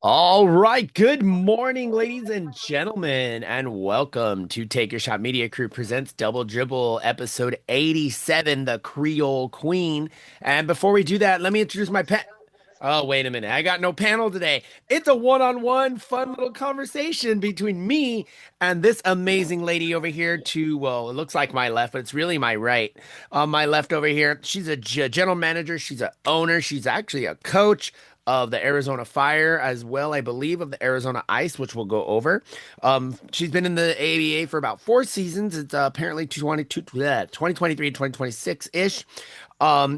All right. Good morning, ladies and gentlemen, and welcome to Take Your Shot Media Crew presents Double Dribble, episode 87, The Creole Queen. And before we do that, let me introduce my pet. Oh, wait a minute. I got no panel today. It's a one-on-one fun little conversation between me and this amazing lady over here well, it looks like my left, but it's really my right. On my left over here, she's a general manager, she's a owner, she's actually a coach of the Arizona Fire as well, I believe, of the Arizona Ice, which we'll go over. She's been in the ABA for about 4 seasons. It's apparently 2023, 2026-ish.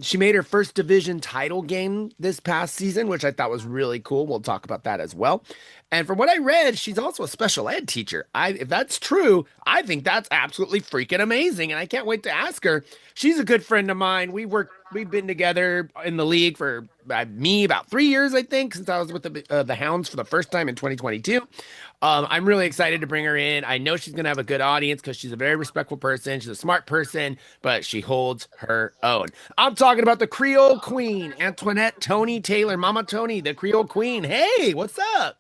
She made her first division title game this past season, which I thought was really cool. We'll talk about that as well. And from what I read, she's also a special ed teacher. If that's true, I think that's absolutely freaking amazing, and I can't wait to ask her. She's a good friend of mine. We've been together in the league for me about 3 years, I think, since I was with the Hounds for the first time in 2022. I'm really excited to bring her in. I know she's gonna have a good audience because she's a very respectful person. She's a smart person, but she holds her own. I'm talking about the Creole Queen, Antoinette Tonee Taylor, Mama Tonee, the Creole Queen. Hey, what's up?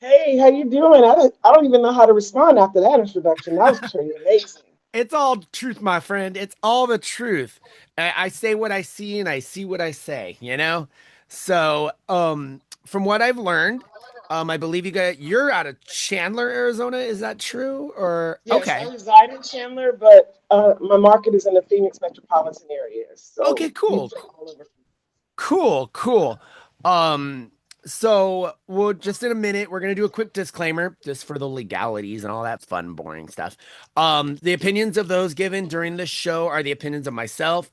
Hey, how you doing? I don't even know how to respond after that introduction. That was pretty amazing. It's all truth, my friend. It's all the truth. I say what I see and I see what I say, you know? So, from what I've learned, I believe you're out of Chandler, Arizona. Is that true? Or Yes, I okay. reside in Chandler, but my market is in the Phoenix metropolitan area. Okay, So we cool. play all over. Cool, cool. Um, so we'll just in a minute, we're gonna do a quick disclaimer just for the legalities and all that fun, boring stuff. The opinions of those given during the show are the opinions of myself,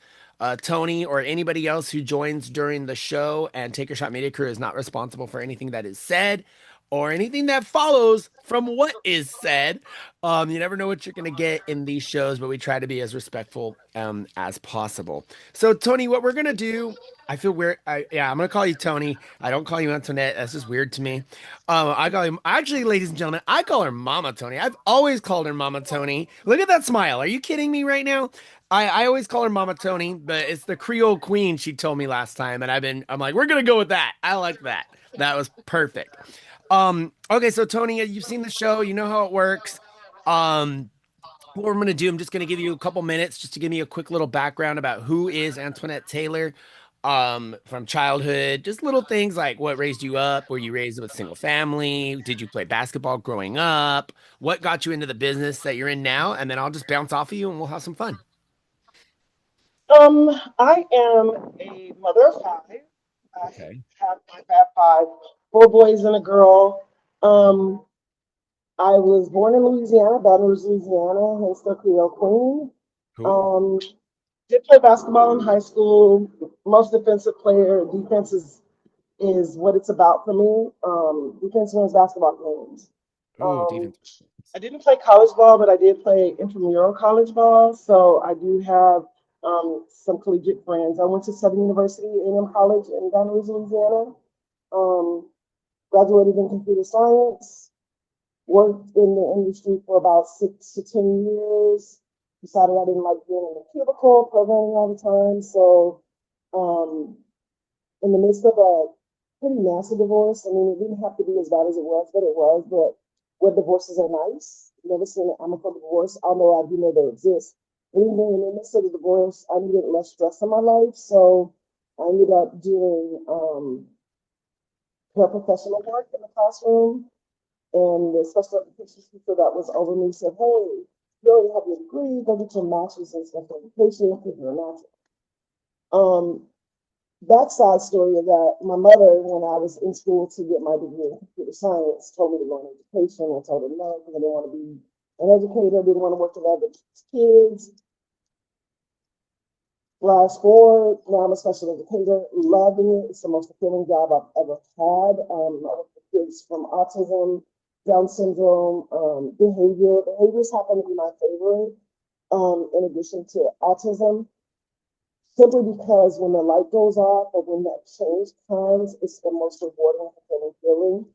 Tony, or anybody else who joins during the show, and Take Your Shot Media Crew is not responsible for anything that is said or anything that follows from what is said. You never know what you're gonna get in these shows, but we try to be as respectful as possible. So, Tony, what we're gonna do, I feel weird. I'm gonna call you Tony. I don't call you Antoinette. That's just weird to me. I call him actually, ladies and gentlemen, I call her Mama Tony. I've always called her Mama Tony. Look at that smile. Are you kidding me right now? I always call her Mama Tony, but it's the Creole Queen she told me last time, and I'm like, we're gonna go with that. I like that. That was perfect. Okay, so Tony, you've seen the show, you know how it works. Um, what I'm going to do, I'm just going to give you a couple minutes just to give me a quick little background about who is Antoinette Taylor from childhood, just little things like what raised you up, were you raised with a single family, did you play basketball growing up, what got you into the business that you're in now, and then I'll just bounce off of you and we'll have some fun. I am a mother of five. Okay. I have five, four boys and a girl. Um, I was born in Louisiana, Baton Rouge, Louisiana, hence the Creole Queen. Cool. Um, did play basketball in high school. Most defensive player. Defense is what it's about for me. Defense wins basketball games. Ooh, Um, defense. I didn't play college ball, but I did play intramural college ball. So I do have some collegiate friends. I went to Southern University A&M College in Baton Rouge, Louisiana. Um, graduated in computer science. Worked in the industry for about 6 to 10 years. Decided I didn't like being in the cubicle, programming all the time. So um, in the midst of a pretty massive divorce. I mean, it didn't have to be as bad as it was, but it was. But where divorces are nice, never seen an amicable divorce, although I do know they exist. And even in the midst of the divorce, I needed less stress in my life. So I ended up doing paraprofessional work in the classroom. And the special education teacher that was over me said, "Hey, you already have your degree, go get your master's in special education because you're a natural." Um, Backside story is that my mother, when I was in school to get my degree in computer science, told me to go in education. I told her no because I didn't want to be an educator, didn't want to work with other kids. Flash forward, now I'm a special educator, loving it. It's the most fulfilling job I've ever had. I work with kids from autism, Down syndrome, behavior. Behaviors happen to be my favorite, in addition to autism. Simply because when the light goes off or when that change comes, it's the most rewarding, fulfilling feeling.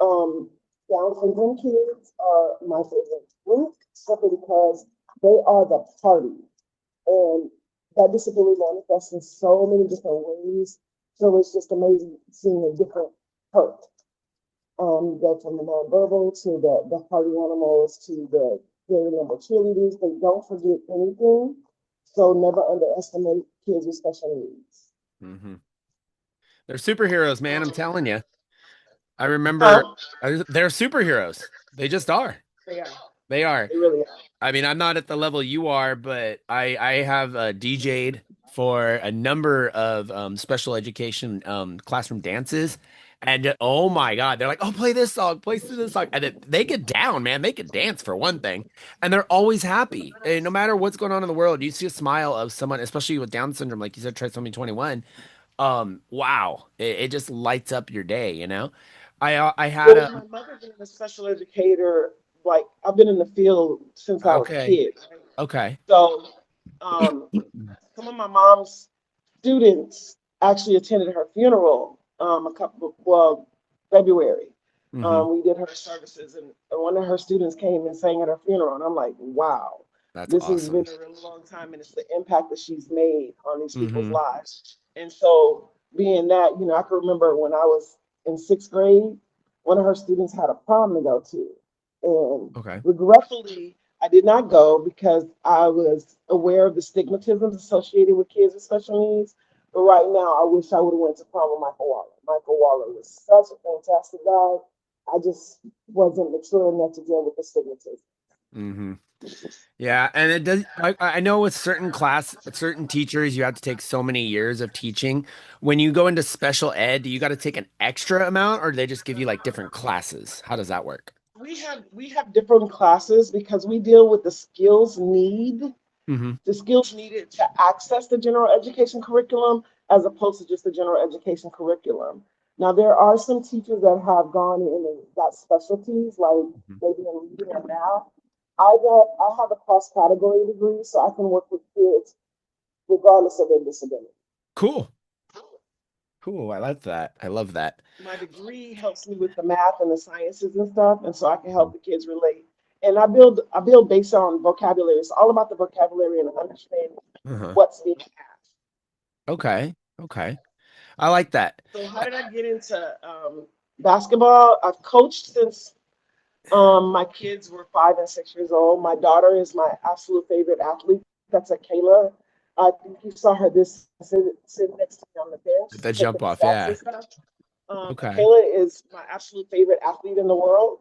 Um, Down syndrome kids are my favorite group simply because they are the party. And that disability manifests in so many different ways. So it's just amazing seeing a different hurt. You go from the nonverbal to the party animals to the very number cheerleaders. They don't forget anything. So never underestimate kids with special needs. Hmm. They're superheroes, man. I'm telling you. I remember Huh? they're superheroes. They just are. They are. They are. They really are. I mean, I'm not at the level you are, but I have DJ'd for a number of special education classroom dances, and oh my God, they're like, "Oh, play this song," and they get down, man. They can dance for one thing, and they're always happy. And no matter what's going on in the world, you see a smile of someone, especially with Down syndrome, like you said, trisomy 21. Wow, it just lights up your day, you know. I had Well, a with my mother being a special educator, like I've been in the field since I was a okay, kid. Right? okay. So um, some of my mom's students actually attended her funeral February. Hmm. We did her services, and one of her students came and sang at her funeral, and I'm like, wow, That's this has awesome. been a really long time, and it's the impact that she's made on these people's Hmm. lives. And so, being that, I can remember when I was in sixth grade, one of her students had a prom to go to, and Okay. regretfully, I did not go because I was aware of the stigmatisms associated with kids with special needs. But right now, I wish I would have went to prom with Michael Waller. Michael Waller was such a fantastic guy. I just wasn't mature enough to deal with the stigmatism. Hmm. Yeah, and it does. I know with certain teachers, you have to take so many years of teaching. When you go into special ed, do you got to take an extra amount, or do they just give you like different classes? How does that work? We have different classes because we deal with Hmm. the skills needed to access the general education curriculum as opposed to just the general education curriculum. Now, there are some teachers that have gone in and got specialties, like maybe in reading or math. I have a cross category degree, so I can work with kids regardless of their disability. Cool. Cool. I like that. I love that. My degree helps me with the math and the sciences and stuff, and so I can help the kids relate. And I build based on vocabulary. It's all about the vocabulary and understanding Uh-huh. what's being asked. Okay. Okay. I like that. So how did I get into basketball? I've coached since my kids were 5 and 6 years old. My daughter is my absolute favorite athlete. That's a Kayla. I think you saw her sitting next to me on the bench, The taking jump the off. stats and Yeah. stuff. Okay. Akela is my absolute favorite athlete in the world.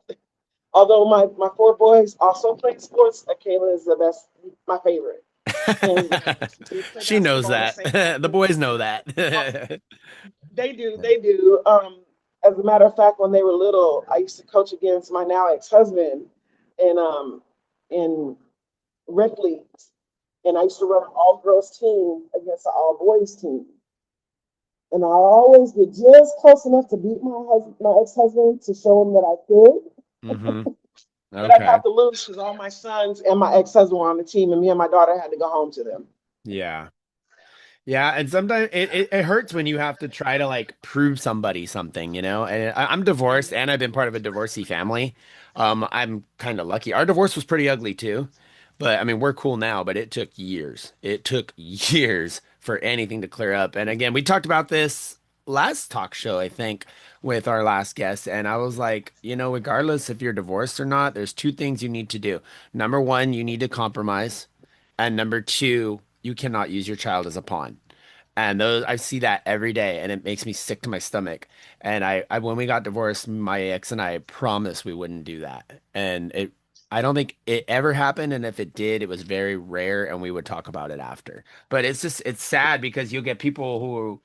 Although my four boys also play sports, Akela is the best, my favorite. And we play She knows basketball the that. same The practice. boys know that. They do, they do. As a matter of fact, when they were little, I used to coach against my now ex-husband in rec leagues, and I used to run an all-girls team against an all-boys team. And I always get just close enough to beat my ex-husband to show him that I could, Hmm. but I'd Okay. have to lose because all my sons and my ex-husband were on the team, and me and my daughter had to go home to them. Yeah. Yeah, and sometimes it hurts when you have to try to like prove somebody something, you know? And I'm divorced and I've been part of a divorcee family. I'm kind of lucky. Our divorce was pretty ugly too. But I mean, we're cool now, but it took years. It took years for anything to clear up. And again, we talked about this last talk show, I think, with our last guest. And I was like, regardless if you're divorced or not, there's two things you need to do. Number one, you need to compromise. And number two, you cannot use your child as a pawn. And those I see that every day and it makes me sick to my stomach. And I when we got divorced, my ex and I promised we wouldn't do that. And I don't think it ever happened. And if it did, it was very rare and we would talk about it after. But it's sad because you'll get people who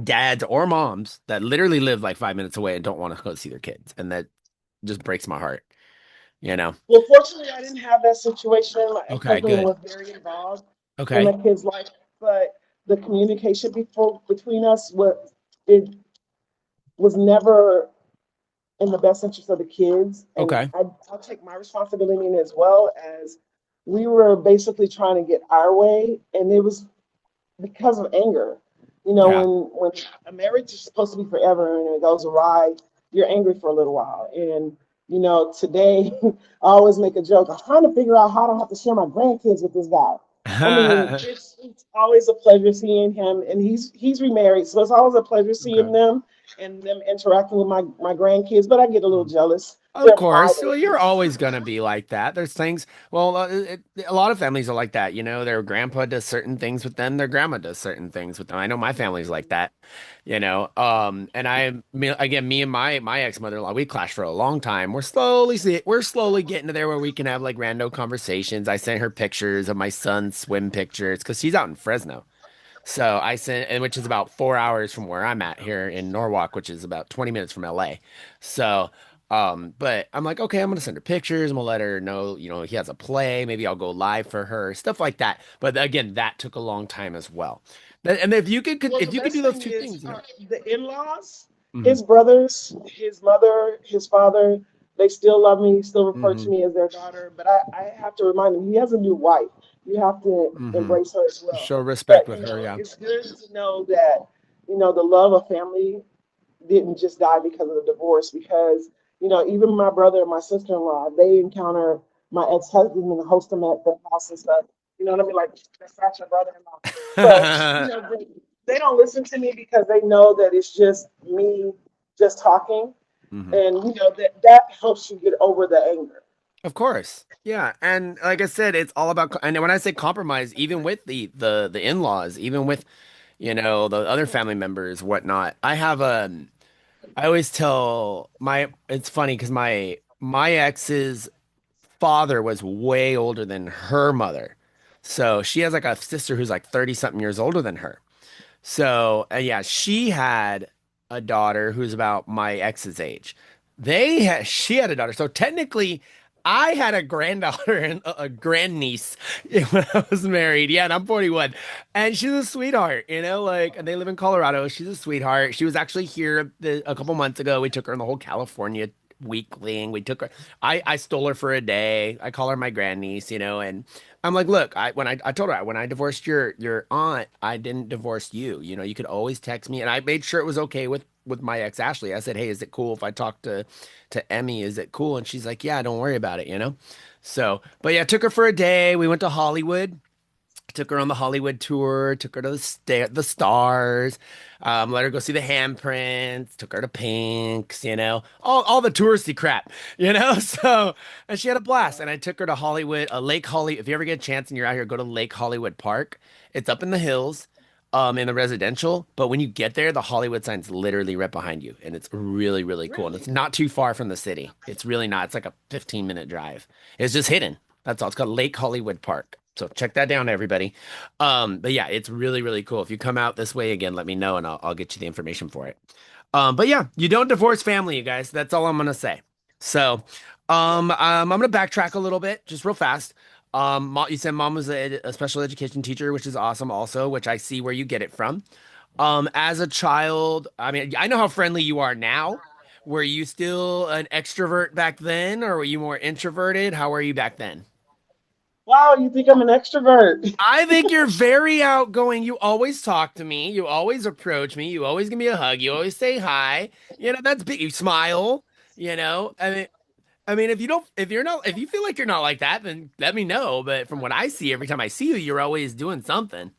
dads or moms that literally live like 5 minutes away and don't want to go see their kids. And that just breaks my heart, you know? Well, fortunately, I didn't have that situation. My Okay, ex-husband good. was very involved in my Okay. kid's life, but the communication between us was never in the best interest of the kids. And Okay. I'll take my responsibility in as well as we were basically trying to get our way, and it was because of anger. Yeah. When a marriage is supposed to be forever and it goes awry, you're angry for a little while. And today I always make a joke. I'm trying to figure out how I don't have to share my grandkids with this guy. I mean, it's always a pleasure seeing him, and he's remarried, so it's always a pleasure seeing Okay. them. and them interacting with my grandkids, but I get a little jealous. Of They're my course. Well, you're age. always going to be like that. There's things, well, a lot of families are like that. You know, their grandpa does certain things with them, their grandma does certain things with them. I know my family's like that, you know. And again, me and my ex-mother-in-law, we clashed for a long time. We're slowly getting to there where we can have like rando conversations. I sent her pictures of my son's swim pictures because she's out in Fresno. So I sent, and which is about 4 hours from where I'm at here in Norwalk, which is about 20 minutes from LA. So, but I'm like, okay, I'm gonna send her pictures. I'm gonna let her know, he has a play. Maybe I'll go live for her, stuff like that. But again, that took a long time as well. And if you Well, the if you could do best those thing two is things. the in-laws, Hmm. his brothers, his mother, his father. They still love me, still refer to Hmm. me as their daughter. But I have to remind him he has a new wife. You have to Hmm. embrace her as well. Show respect But with her, yeah. it's good to know that the love of family didn't just die because of the divorce. Because even my brother and my sister-in-law, they encounter my ex-husband and host them at the house and stuff. You know what I mean? Like, that's not your brother-in-law. So they don't listen to me because they know that it's just me just talking, Hmm. and that helps you get over the anger. Of course. Yeah. And like I said, it's all about, and when I say compromise, even with the in-laws, even with, the other family members, whatnot, I always tell it's funny because my ex's father was way older than her mother. So she has like a sister who's like 30 something years older than her. So, yeah, she had a daughter who's about my ex's age. She had a daughter. So technically, I had a granddaughter and a grandniece when I was married. Yeah, and I'm 41. And she's a sweetheart, like, and they live in Colorado. She's a sweetheart. She was actually here a couple months ago. We took her on the whole California weekly, and we took her. I stole her for a day. I call her my grandniece, and I'm like, look, I told her when I divorced your aunt, I didn't divorce you. You could always text me, and I made sure it was okay with my ex Ashley. I said, hey, is it cool if I talk to Emmy? Is it cool? And she's like, yeah, don't worry about it. So, but yeah, took her for a day. We went to Hollywood. Took her on the Hollywood tour, took her to the stars, let her go see the handprints, took her to Pink's, all the touristy crap, So, and she had a blast. And I took her to Hollywood, Lake Holly. If you ever get a chance and you're out here, go to Lake Hollywood Park. It's up in the hills, in the residential. But when you get there, the Hollywood sign's literally right behind you, and it's really, really cool. And it's Really? not too far from the city. It's really not. It's like a 15-minute drive. It's just hidden. That's all. It's called Lake Hollywood Park. So check that down, everybody. But yeah, it's really, really cool. If you come out this way again, let me know and I'll get you the information for it. But yeah, you don't divorce family, you guys. That's all I'm gonna say. So, I'm gonna backtrack a little bit, just real fast. You said mom was a special education teacher, which is awesome, also, which I see where you get it from. As a child, I mean, I know how friendly you are now. Were you still an extrovert back then, or were you more introverted? How were you back then? Wow, you think I'm an extrovert? I think you're very outgoing. You always talk to me. You always approach me. You always give me a hug. You always say hi. That's big. You smile. I mean, if you feel like you're not like that, then let me know. But from what I see, every time I see you, you're always doing something.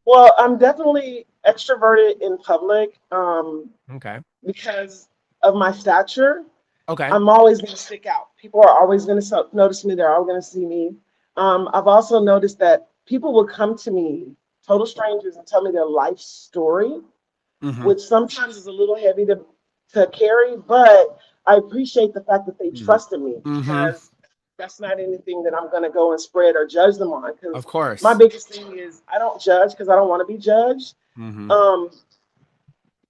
Well, I'm definitely extroverted in public, Okay. because of my stature. Okay. I'm always going to stick out. People are always going to notice me. They're all going to see me. I've also noticed that people will come to me, total strangers, and tell me their life story, Mm-hmm. which sometimes is a little heavy to carry, but I appreciate the fact that they Mm-hmm. trusted me, Mm-hmm. because that's not anything that I'm going to go and spread or judge them on. Of Because my course. biggest thing is I don't judge because I don't want to be judged. Mm-hmm. Um,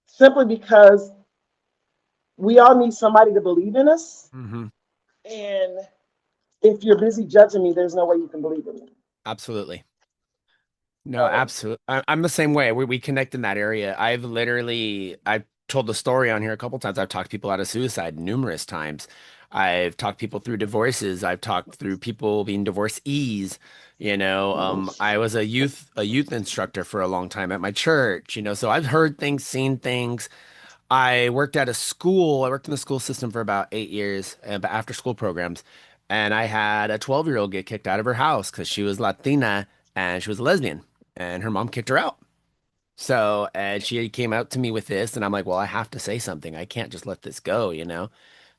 Simply because we all need somebody to believe in us. Mm-hmm. And if you're busy judging me, there's no way you can believe in me. Absolutely. No, So, absolutely. I'm the same way. We connect in that area. I've told the story on here a couple times. I've talked people out of suicide numerous times. I've talked people through divorces. I've talked through people being divorcees. I was a youth instructor for a long time at my church, so I've heard things, seen things. I worked at a school. I worked in the school system for about 8 years, after school programs. And I had a 12-year-old get kicked out of her house because she was Latina and she was a lesbian, and her mom kicked her out. So, and she came out to me with this, and I'm like, well, I have to say something. I can't just let this go, you know?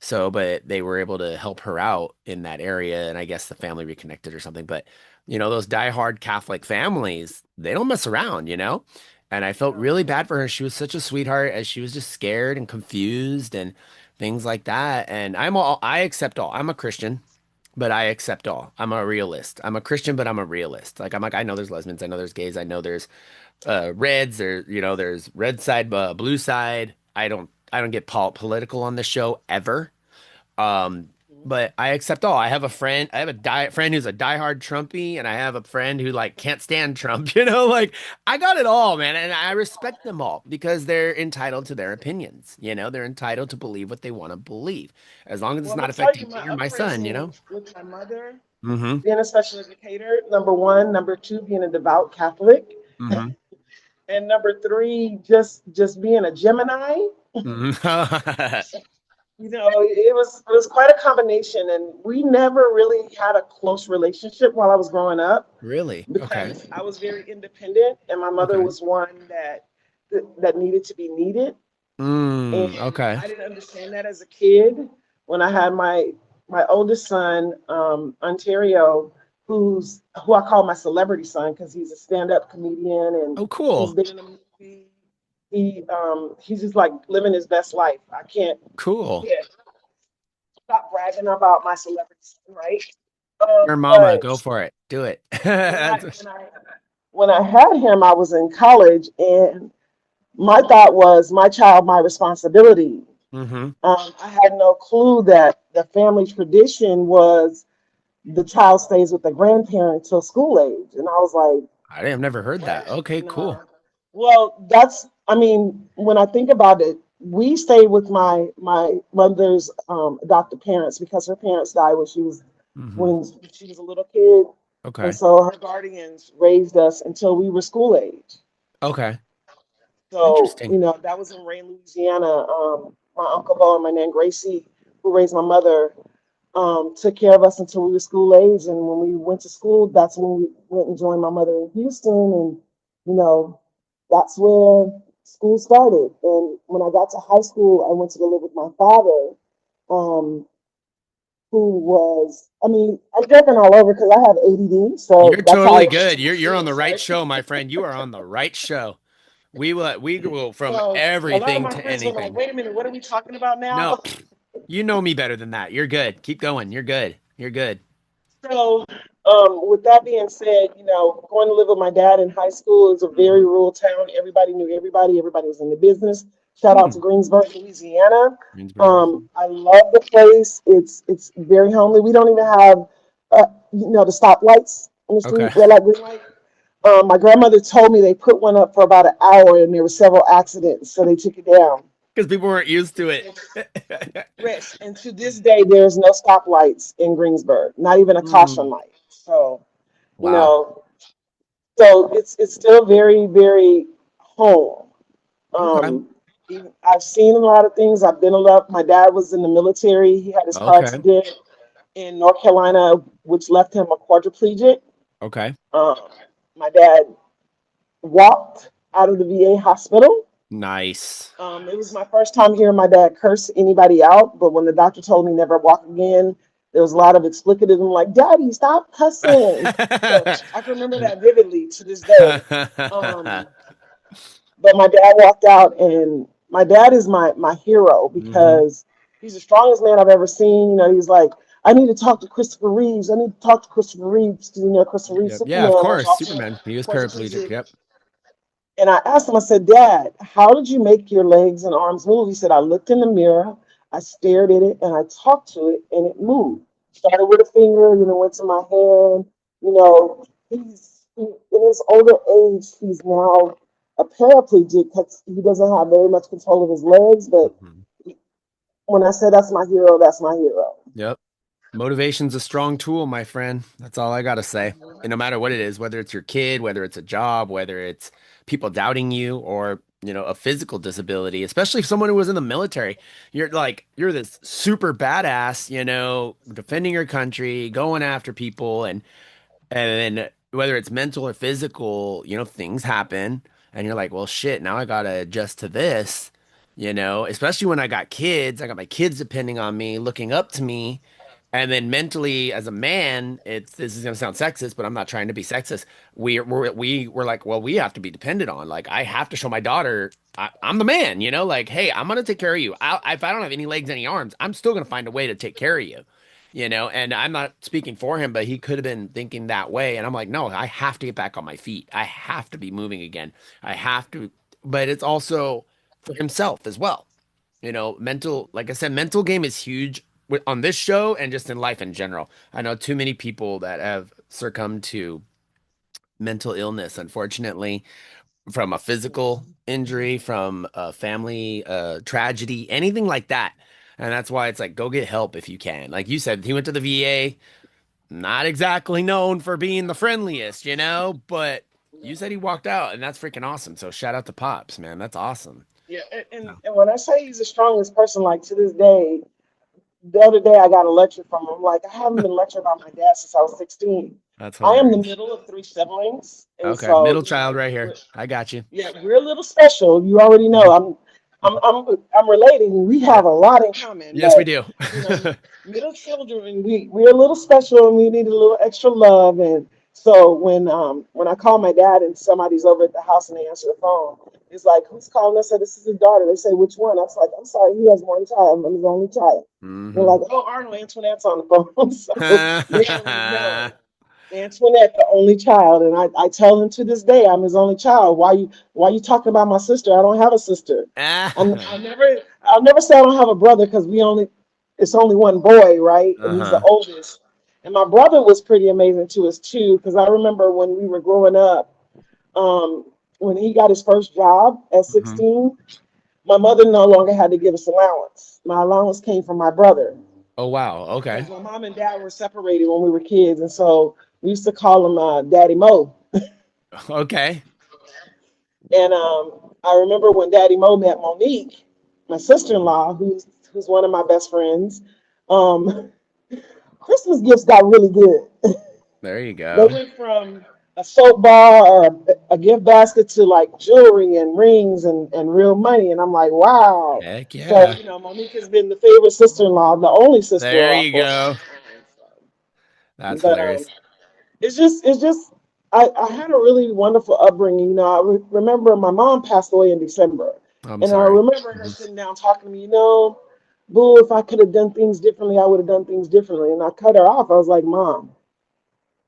So, but they were able to help her out in that area, and I guess the family reconnected or something. But, those diehard Catholic families, they don't mess around, you know? And I felt No. really bad for her. She was such a sweetheart as she was just scared and confused and things like that. And I accept all. I'm a Christian, but I accept all. I'm a realist. I'm a Christian, but I'm a realist. Like, I'm like, I know there's lesbians, I know there's gays, I know there's reds, there's red side, blue side. I don't get political on the show ever. Um, but I accept all. I have a friend, I have friend who's a diehard Trumpy, and I have a friend who like can't stand Trump, like I got it all, man, and I respect them all because they're entitled to their opinions, they're entitled to believe what they want to believe, as long as it's Well, I'm not gonna tell you affecting my me or my son, upbringing with my mother Mm-hmm. being a special educator. Number one, number two, being a devout Catholic, Mm-hmm. and number three, just being a Gemini. Mm-hmm. It was quite a combination, and we never really had a close relationship while I was growing up Really? Okay. because I was very independent, and my mother Okay. was one that needed to be needed, and Okay. I didn't understand that as a kid. When I had my oldest son, Ontario, who I call my celebrity son because he's a stand-up comedian and Oh, he's cool. been in a movie. He's just like living his best life. Cool. Yeah, stop bragging about my celebrity son, right? Your mama, But go for it. Do it. when I That's, when I when I had him, I was in college, and my thought was my child, my responsibility. hmm I had no clue that the family tradition was the child stays with the grandparent till school age, and I was like, I've never heard that. Okay, no. cool. Well, I mean, when I think about it, we stayed with my mother's adopted parents because her parents died hmm when she was a little kid, and Okay. so her guardians raised us until we were school age. Okay. So, Interesting. that was in Rain, Louisiana. My Uncle Bo and my Nan Gracie, who raised my mother, took care of us until we were school age. And when we went to school, that's when we went and joined my mother in Houston. And, you know, that's where school started. And when I got to high school, I went to go live with my father, um, who was, I mean, I'm jumping all over because I have ADD. So You're that's how totally I good. You're on feel. the right Sorry. show, my friend. You are on the right show. We go from So a lot of everything my to friends were like, anything. wait a minute, what are we talking about No, now? you know me better than that. You're good. Keep going. You're good. You're good. So, with that being said, going to live with my dad in high school is a very hmm rural town. Everybody knew everybody. Everybody was in the business. Shout out Hmm. to Greensburg, Louisiana. Greensburg, Louisiana. I love the place. It's very homely. We don't even have, the stoplights on the Okay. street, red light, green light. My grandmother told me they put one up for about an hour, and there were several accidents, so they took it down. Because people weren't used to it. Rich, and to this day, there's no stoplights in Greensburg, not even a caution Mm. light. So, you Wow. know, so it's still very, very home. Okay. Um, I've seen a lot of things. I've been a lot. My dad was in the military. He had his car Okay. accident in North Carolina, which left him a quadriplegic. Okay. Um, my dad walked out of the VA hospital. Nice. It was my first time hearing my dad curse anybody out, but when the doctor told me never walk again, there was a lot of explicative. I'm like, Daddy, stop cussing. So I can remember that vividly to this day. Um, but my dad walked out, and my dad is my hero hmm because he's the strongest man I've ever seen. He's like, I need to talk to Christopher Reeves. I need to talk to Christopher Reeves because Christopher Reeves, Yep. Yeah, of Superman, was course. also Superman. He was paraplegic. quadriplegic. Yep. And I asked him, I said, Dad, how did you make your legs and arms move? He said, I looked in the mirror, I stared at it, and I talked to it, and it moved. Started with a finger, went to my hand. In his older age, he's now a paraplegic because he doesn't have very much control of his legs. But Mhm. when I say that's my hero, that's my hero. Yep. Motivation's a strong tool, my friend. That's all I gotta say. And no matter what it is, whether it's your kid, whether it's a job, whether it's people doubting you, or a physical disability, especially if someone who was in the military, you're this super badass, defending your country, going after people, and then whether it's mental or physical, things happen. And you're like, well, shit, now I gotta adjust to this, especially when I got kids. I got my kids depending on me, looking up to me. And then mentally, as a man, this is gonna sound sexist, but I'm not trying to be sexist. We're like, well, we have to be dependent on. Like, I have to show my daughter I'm the man, like, hey, I'm gonna take care of you. If I don't have any legs, any arms, I'm still gonna find a way to take care of you, And I'm not speaking for him, but he could have been thinking that way. And I'm like, no, I have to get back on my feet. I have to be moving again. I have to, but it's also for himself as well. Like I said, mental game is huge on this show and just in life in general. I know too many people that have succumbed to mental illness, unfortunately, from a physical injury, from a family tragedy, anything like that. And that's why it's like, go get help if you can. Like you said, he went to the VA, not exactly known for being the friendliest, but you said he walked out, and that's freaking awesome. So shout out to Pops, man. That's awesome. Yeah, So, and when I say he's the strongest person, like to this day, the other day I got a lecture from him. Like I haven't been lectured by my dad since I was 16. that's I am the hilarious. middle of three siblings, and Okay, so middle child right here. I got you. yeah, we're a little special. You already know. I'm relating. We Yeah. have a lot in common, Yes, we but do. you know, middle children, we're a little special and we need a little extra love. And so when I call my dad and somebody's over at the house and they answer the phone, it's like, who's calling? I said, this is his daughter. They say, which one? I was like, I'm sorry, he has one child. I'm his only child. They're Hmm. like, oh, Arnold, Antoinette's on the phone. So they already know. Antoinette, the only child, and I tell him to this day, I'm his only child. Why you talking about my sister? I don't have a sister. Ah. I'll never say I don't have a brother because it's only one boy, right? And he's the Uh-huh. oldest. And my brother was pretty amazing to us too, because I remember when we were growing up, um, when he got his first job at Hmm. 16, my mother no longer had to give us allowance. My allowance came from my brother Oh, wow. Okay. because my mom and dad were separated when we were kids, and so we used to call him Daddy Mo. Okay. And I remember when Daddy Mo met Monique, my sister-in-law, who's one of my best friends. Um, Christmas gifts got really good. There you They go. went from a soap bar or a gift basket to like jewelry and rings and real money. And I'm like, wow. Heck So, yeah. Monique has been the favorite sister-in-law, the only There sister-in-law you for go. That's but hilarious. it's just I had a really wonderful upbringing. I remember my mom passed away in December, I'm and I sorry. remember her Hmm. sitting down talking to me. Boo, if I could have done things differently, I would have done things differently. And I cut her off. I was like, Mom,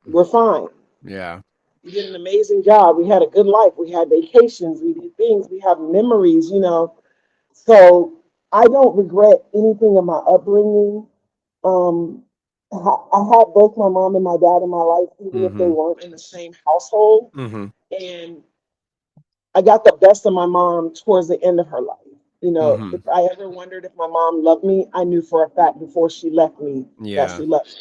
we're fine. Yeah. You did an amazing job. We had a good life. We had vacations. We did things. We have memories. So I don't regret anything in my upbringing. Um, I had both my mom and my dad in my life, even if they Hmm. weren't in the same household. Hmm. And I got the best of my mom towards the end of her life. Hmm. If I ever wondered if my mom loved me, I knew for a fact before she left me that Yeah. she loved me.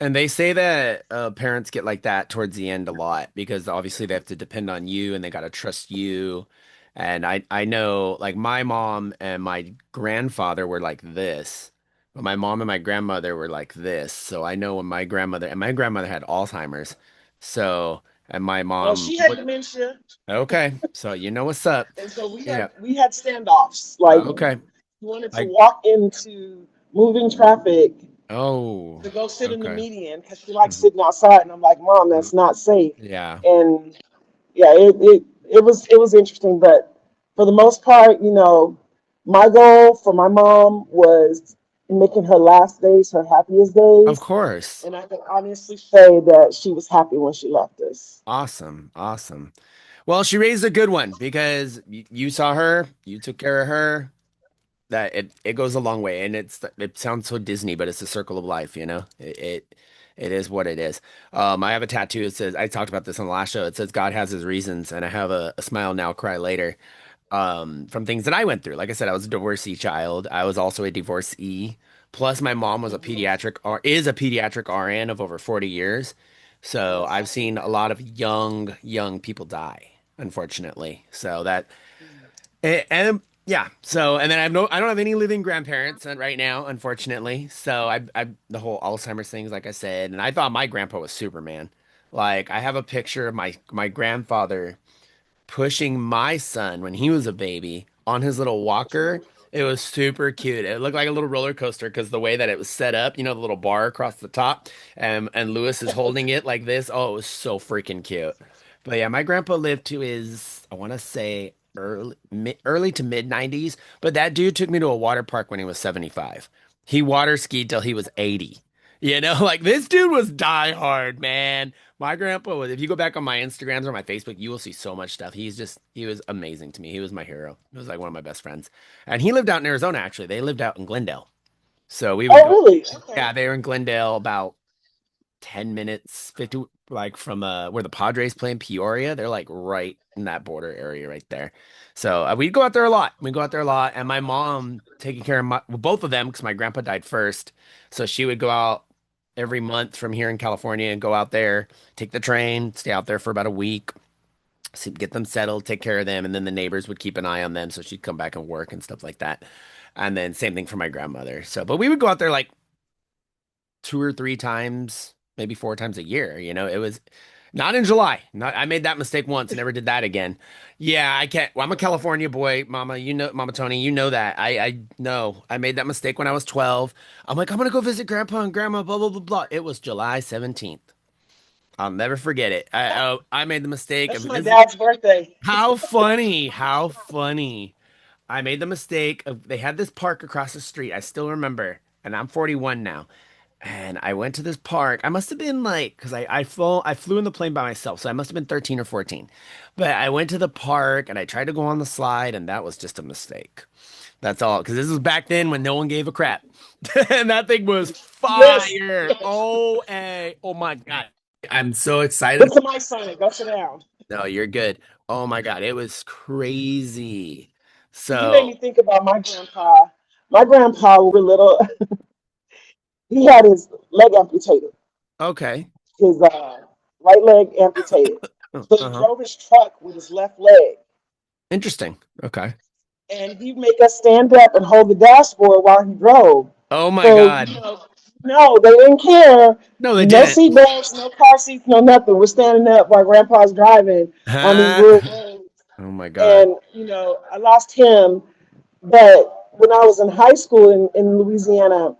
And they say that parents get like that towards the end a lot because obviously they have to depend on you and they got to trust you. And I know like my mom and my grandfather were like this, but my mom and my grandmother were like this. So I know when my grandmother had Alzheimer's. So, and my Oh, mom she had would, dementia, okay. So you know what's up. and so we Yeah. had we had standoffs. Like Okay. she wanted to I, walk into moving traffic oh, to go sit in the okay. median because she likes Mhm. sitting outside, and I'm like, Mom, Mm. that's not safe. Yeah. And yeah, it was interesting, but for the most part, my goal for my mom was making her last days her happiest Of days, course. and I can honestly say that she was happy when she left us. Awesome. Awesome. Well, she raised a good one because you saw her, you took care of her. That it goes a long way, and it sounds so Disney, but it's the circle of life. It is what it is. I have a tattoo. It says I talked about this on the last show. It says God has his reasons, and I have a smile now, cry later. From things that I went through. Like I said, I was a divorcee child. I was also a divorcee. Plus, my mom was a Mhm. pediatric or is a pediatric RN of over 40 years. So Yes. I've seen a lot of young people die, unfortunately. So that and yeah. So and then I don't have any living grandparents right now, unfortunately. So I the whole Alzheimer's things, like I said, and I thought my grandpa was Superman. Like I have a picture of my grandfather pushing my son when he was a baby on his little walker. It was super cute. It looked like a little roller coaster because the way that it was set up, the little bar across the top, and Lewis is holding it like this. Oh, it was so freaking cute. But yeah, my grandpa lived to his, I want to say early to mid 90s, but that dude took me to a water park when he was 75. He water skied till he was 80. Like this dude was die hard, man. My grandpa was, if you go back on my Instagrams or my Facebook, you will see so much stuff. He was amazing to me. He was my hero. He was like one of my best friends. And he lived out in Arizona, actually. They lived out in Glendale. So we would Oh, go, really? Okay. yeah, they were in Glendale about 10 minutes, 50, like from where the Padres play in Peoria. They're like right in that border area right there. So we'd go out there a lot. We go out there a lot. And my mom taking care of well, both of them because my grandpa died first. So she would go out every month from here in California and go out there, take the train, stay out there for about a week, get them settled, take care of them. And then the neighbors would keep an eye on them. So she'd come back and work and stuff like that. And then same thing for my grandmother. So, but we would go out there like 2 or 3 times, maybe 4 times a year. It was not in July. Not I made that mistake once, never did that again. Yeah, I can't. Well, I'm a California boy, Mama. Mama Tony, you know that. I know I made that mistake when I was 12. I'm like, I'm gonna go visit Grandpa and Grandma. Blah blah blah blah. It was July 17th. I'll never forget it. I made the mistake of That's my visit. dad's birthday. How funny! How funny! I made the mistake of they had this park across the street. I still remember, and I'm 41 now. And I went to this park. I must have been like, because I flew in the plane by myself, so I must have been 13 or 14. But I went to the park and I tried to go on the slide, and that was just a mistake. That's all. Because this was back then when no one gave a crap. And that thing was Yes, fire. yes. Oh my God. I'm so excited. Put some ice on it. Go sit down. No, you're good. Oh my God. It was crazy. You made So, me think about my grandpa. My grandpa, when we were little, he had his leg amputated, okay. his right leg amputated. So he Uh-huh. drove his truck with his left leg. Interesting. Okay. And he'd make us stand up and hold the dashboard while he drove. Oh my So, God. no, they didn't care. No, they No didn't. seat belts, no car seats, no nothing. We're standing up while grandpa's driving on these Huh? rural roads. Oh my God. And, I lost him. But when I was in high school in Louisiana,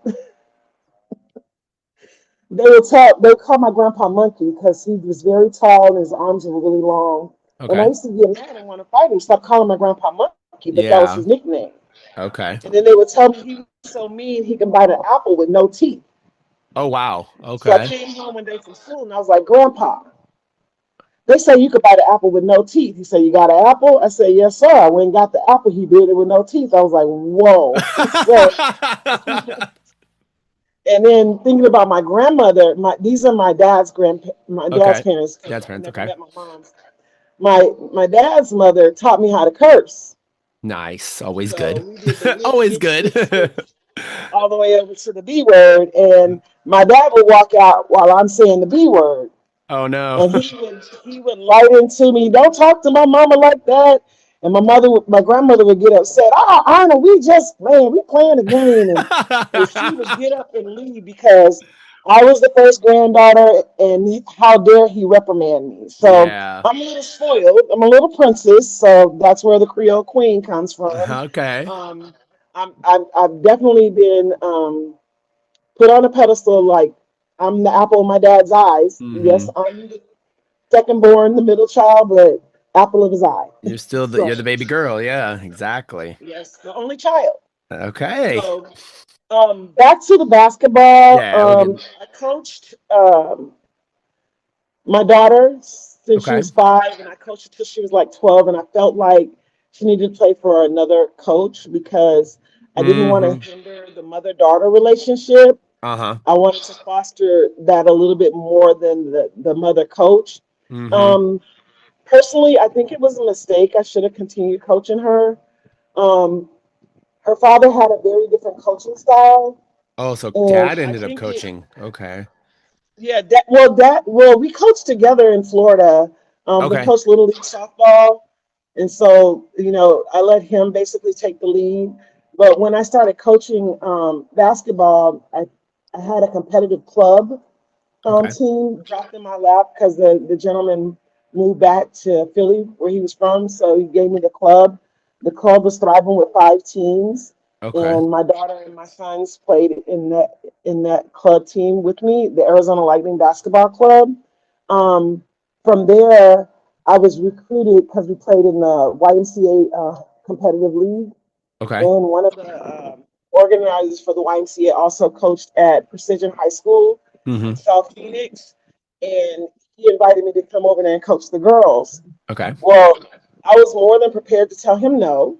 they would call my grandpa Monkey because he was very tall and his arms were really long. And I Okay. used to get mad and want to fight him. Stop calling my grandpa Monkey, but that was his Yeah. nickname. Okay. And then they would tell me he was so mean he can bite an apple with no teeth. Oh wow. So I Okay. came home one day from school and I was like, Grandpa, they say you could bite an apple with no teeth. He said, You got an apple? I said, Yes, sir. I went and got the apple. He did it with no teeth. I was like, Whoa. So, and then thinking about my grandmother, these are my dad's Okay. parents because Dad's I parents. never Okay. met my mom's. My dad's mother taught me how to curse. Nice. Always So good. we did the lick, Always lick, good. switch, switch, all the way over to the B word. And my dad would walk out while I'm saying the B word. Oh no. And he would light into me. Don't talk to my mama like that. And my grandmother would get upset. Oh, Anna, we just man, we playing a game, and she would get up and leave because I was the first granddaughter, and how dare he reprimand me? So Yeah. I'm a little spoiled. I'm a little princess, so that's where the Creole Queen comes from. Okay. Um, I've definitely been put on a pedestal like I'm the apple of my dad's eyes. Yes, Hmm. I'm the second born, the middle child, but apple of his eye. You're So the baby girl. Yeah, exactly. yes, the only child. Okay. So back to the basketball. Yeah, we're good. I coached my daughter since she Okay. was 5, and I coached her till she was like 12, and I felt like she needed to play for another coach because I didn't want Hmm. to hinder the mother-daughter relationship. Uh-huh. I wanted to foster that a little bit more than the mother coach. Hmm. Um, Personally, I think it was a mistake. I should have continued coaching her. Um, Her father had a very different coaching style, Oh, so and dad I ended up think coaching. Okay. yeah, we coached together in Florida. We Okay. coached little league softball, and so I let him basically take the lead. But when I started coaching basketball, I had a competitive club Okay. team dropped in my lap because the gentleman moved back to Philly where he was from. So he gave me the club. The club was thriving with 5 teams, Okay. and my daughter and my sons played in that club team with me, the Arizona Lightning Basketball Club. Um, from there, I was recruited because we played in the YMCA competitive league, Okay. and one of the organizers for the YMCA also coached at Precision High School in Mm-hmm. South Phoenix, and he invited me to come over there and coach the girls. Okay. Well, I was more than prepared to tell him no,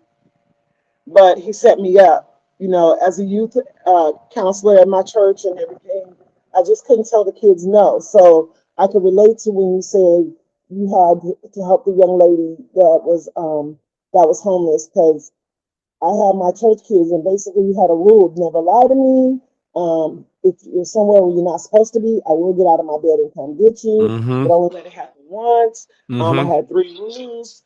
but he set me up. You know, as a youth counselor at my church and everything, I just couldn't tell the kids no. So I could relate to when you said you had to help the young lady that was homeless because I had my church kids, and basically we had a rule: never lie to me. If you're somewhere where you're not supposed to be, I will get out of my bed and come get you, Mm-hmm. but only let it happen once. I Mm-hmm. had 3 rules.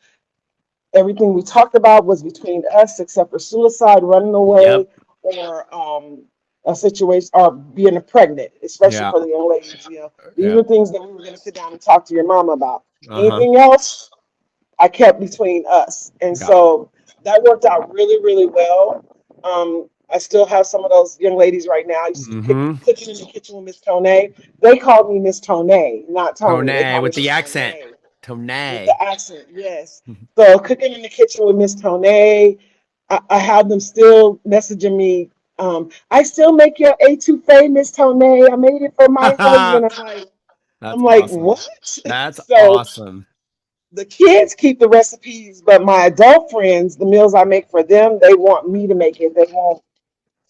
Everything we talked about was between us, except for suicide, running away, Yep. or a situation, or being pregnant, especially Yeah. for the young ladies. You know, these Yep. were things that we were going to sit down and talk to your mom about. Uh-huh. Anything else, I kept between us. And Yeah. so that worked out really, really well. I still have some of those young ladies right now. I used to be Mm-hmm. cooking in the kitchen with Miss Tonee. They called me Miss Tonee, not Tony. They Tonee called me with the Miss accent. Tonee with Tonee. the accent, yes. So cooking in the kitchen with Miss Tonee. I have them still messaging me. I still make your etouffee, Miss Tonee. I made it for my husband. That's I'm like, awesome. what? That's So awesome. the kids keep the recipes, but my adult friends, the meals I make for them, they want me to make it. They won't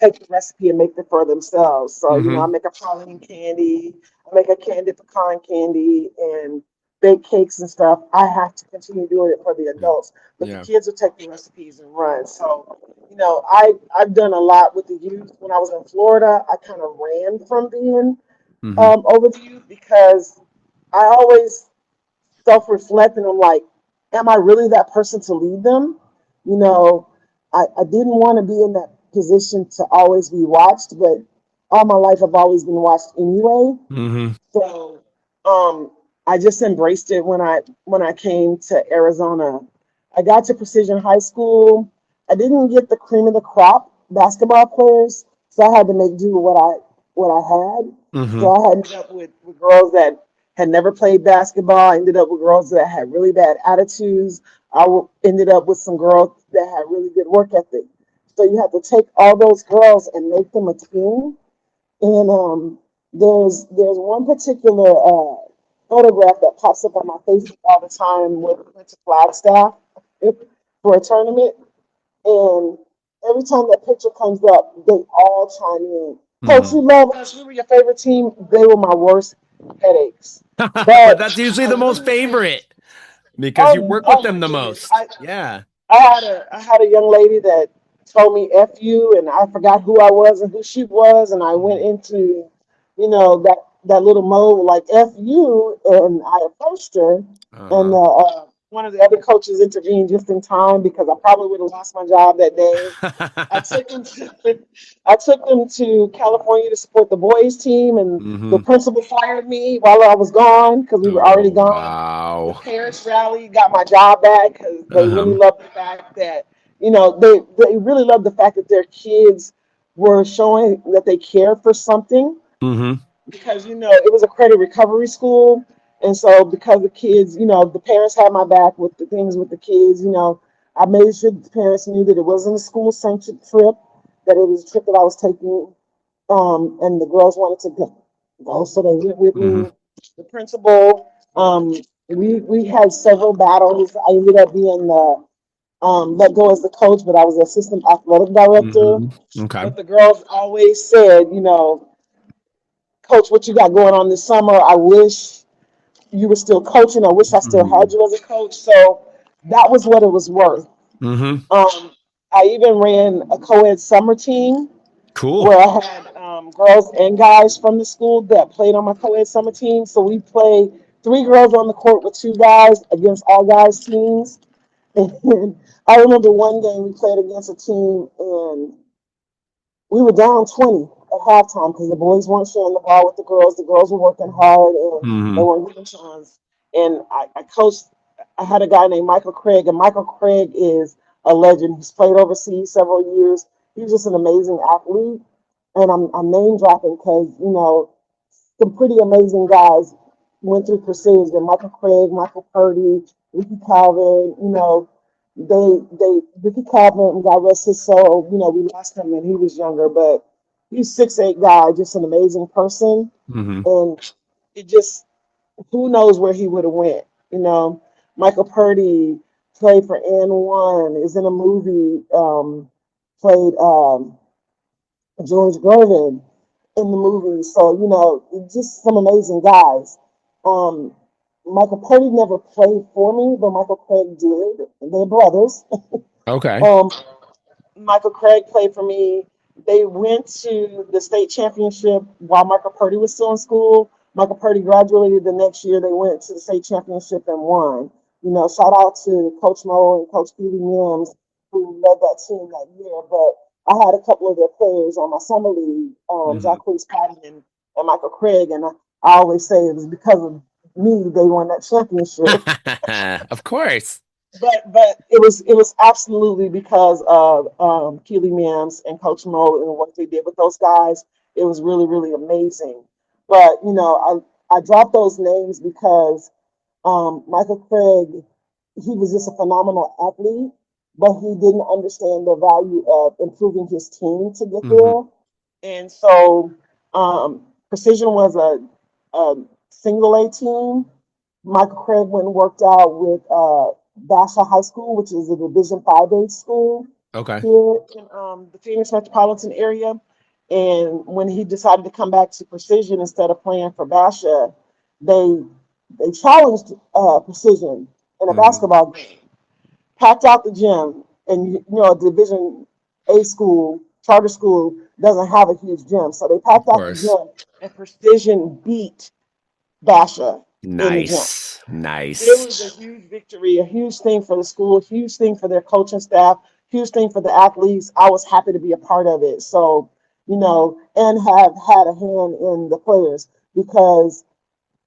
take the recipe and make it for themselves. So, you know, I Mm-hmm. make a praline candy, I make a candy pecan candy, and bake cakes and stuff. I have to continue doing it for the Yeah. adults, but the Yeah. kids will take the recipes and run. So, you know, I've done a lot with the youth. When I was in Florida, I kind of ran from being Mm-hmm. over the youth because I always self-reflect and I'm like, am I really that person to lead them? You know, I didn't want to be in that position to always be watched, but all my life I've always been watched anyway. Mm-hmm. So I just embraced it when I came to Arizona. I got to Precision High School. I didn't get the cream of the crop basketball players, so I had to make do with what I had. Mm-hmm. So I ended up with girls that had never played basketball. I ended up with girls that had really bad attitudes. Ended up with some girls that had really good work ethic. So you have to take all those girls and make them a team. And there's one particular photograph that pops up on my Facebook all the time where we went to Flagstaff for a tournament, and every time that picture comes up, they all chime in. Coach, Mm-hmm. you love us. We were your favorite team. They were my worst headaches. But But that's usually I the most really, favorite because you oh, work with oh my them the goodness. most. Yeah. I had a young lady that told me "f you," and I forgot who I was and who she was, and I went Mhm. into, you know, that little mode like "f you," and I approached her, and Uh-huh. one of the other coaches intervened just in time because I probably would have lost my job that day. I took them to I took them to California to support the boys team, and the Mm-hmm. principal fired me while I was gone because we were already Oh, gone. The wow. parents rally got my job back because they really Uh-huh. loved the fact that they really loved the fact that their kids were showing that they cared for something Mm-hmm. because it was a credit recovery school, and so because the kids, the parents had my back with the things with the kids. I made sure the parents knew that it wasn't a school sanctioned trip, that it was a trip that I was taking, and the girls wanted to go, so they went with Mm-hmm. me. The principal, we had several battles. I ended up being the let go as the coach, but I was the assistant athletic director. Mm-hmm. Okay. But the girls always said, Coach, what you got going on this summer? I wish you were still coaching. I wish I still Mm-hmm. had you as a coach. So that was what it was worth. Mm-hmm. I even ran a co-ed summer team Cool. where I had girls and guys from the school that played on my co-ed summer team. So we played 3 girls on the court with 2 guys against all guys teams. And I remember one game we played against a team and we were down 20 at halftime because the boys weren't sharing the ball with the girls. The girls were working hard and they Mm-hmm. weren't getting chance. and I coached. I had a guy named Michael Craig, and Michael Craig is a legend. He's played overseas several years. He's just an amazing athlete, and I'm name dropping because some pretty amazing guys went through Precision. Michael Craig, Michael Purdy, Ricky Calvin. Ricky Calvin, God rest his soul. We lost him and he was younger, but he's 6'8" guy, just an amazing person, Hmm. and it just who knows where he would have went. You know, Michael Purdy played for N One, is in a movie, played George Gervin in the movie. So, just some amazing guys. Um, Michael Purdy never played for me, but Michael Craig did. They're brothers. Okay. Um, Michael Craig played for me. They went to the state championship while Michael Purdy was still in school. Michael Purdy graduated the next year. They went to the state championship and won. Shout out to Coach Mo and Coach Peter Mims who led that team that year. But I had a couple of their players on my summer league, Hmm. Jacquees Patton and Michael Craig, and I always say it was because of me they won that championship. Of course. But it was absolutely because of Keely Mims and Coach Mo and what they did with those guys. It was really really amazing. But I dropped those names because Michael Craig, he was just a phenomenal athlete, but he didn't understand the value of improving his team to get Hmm. there. And so Precision was a single A team. Michael Craig went and worked out with Basha High School, which is a Division 5A school Okay. here in the Phoenix metropolitan area. And when he decided to come back to Precision instead of playing for Basha, they they challenged Precision in a Hmm. basketball game, packed out the gym, and a Division A school, charter school, doesn't have a huge gym, so they Of packed out the course. gym, and Precision beat Basha in the gym. Nice. It Nice. was a huge victory, a huge thing for the school, a huge thing for their coaching staff, huge thing for the athletes. I was happy to be a part of it. So, and have had a hand in the players because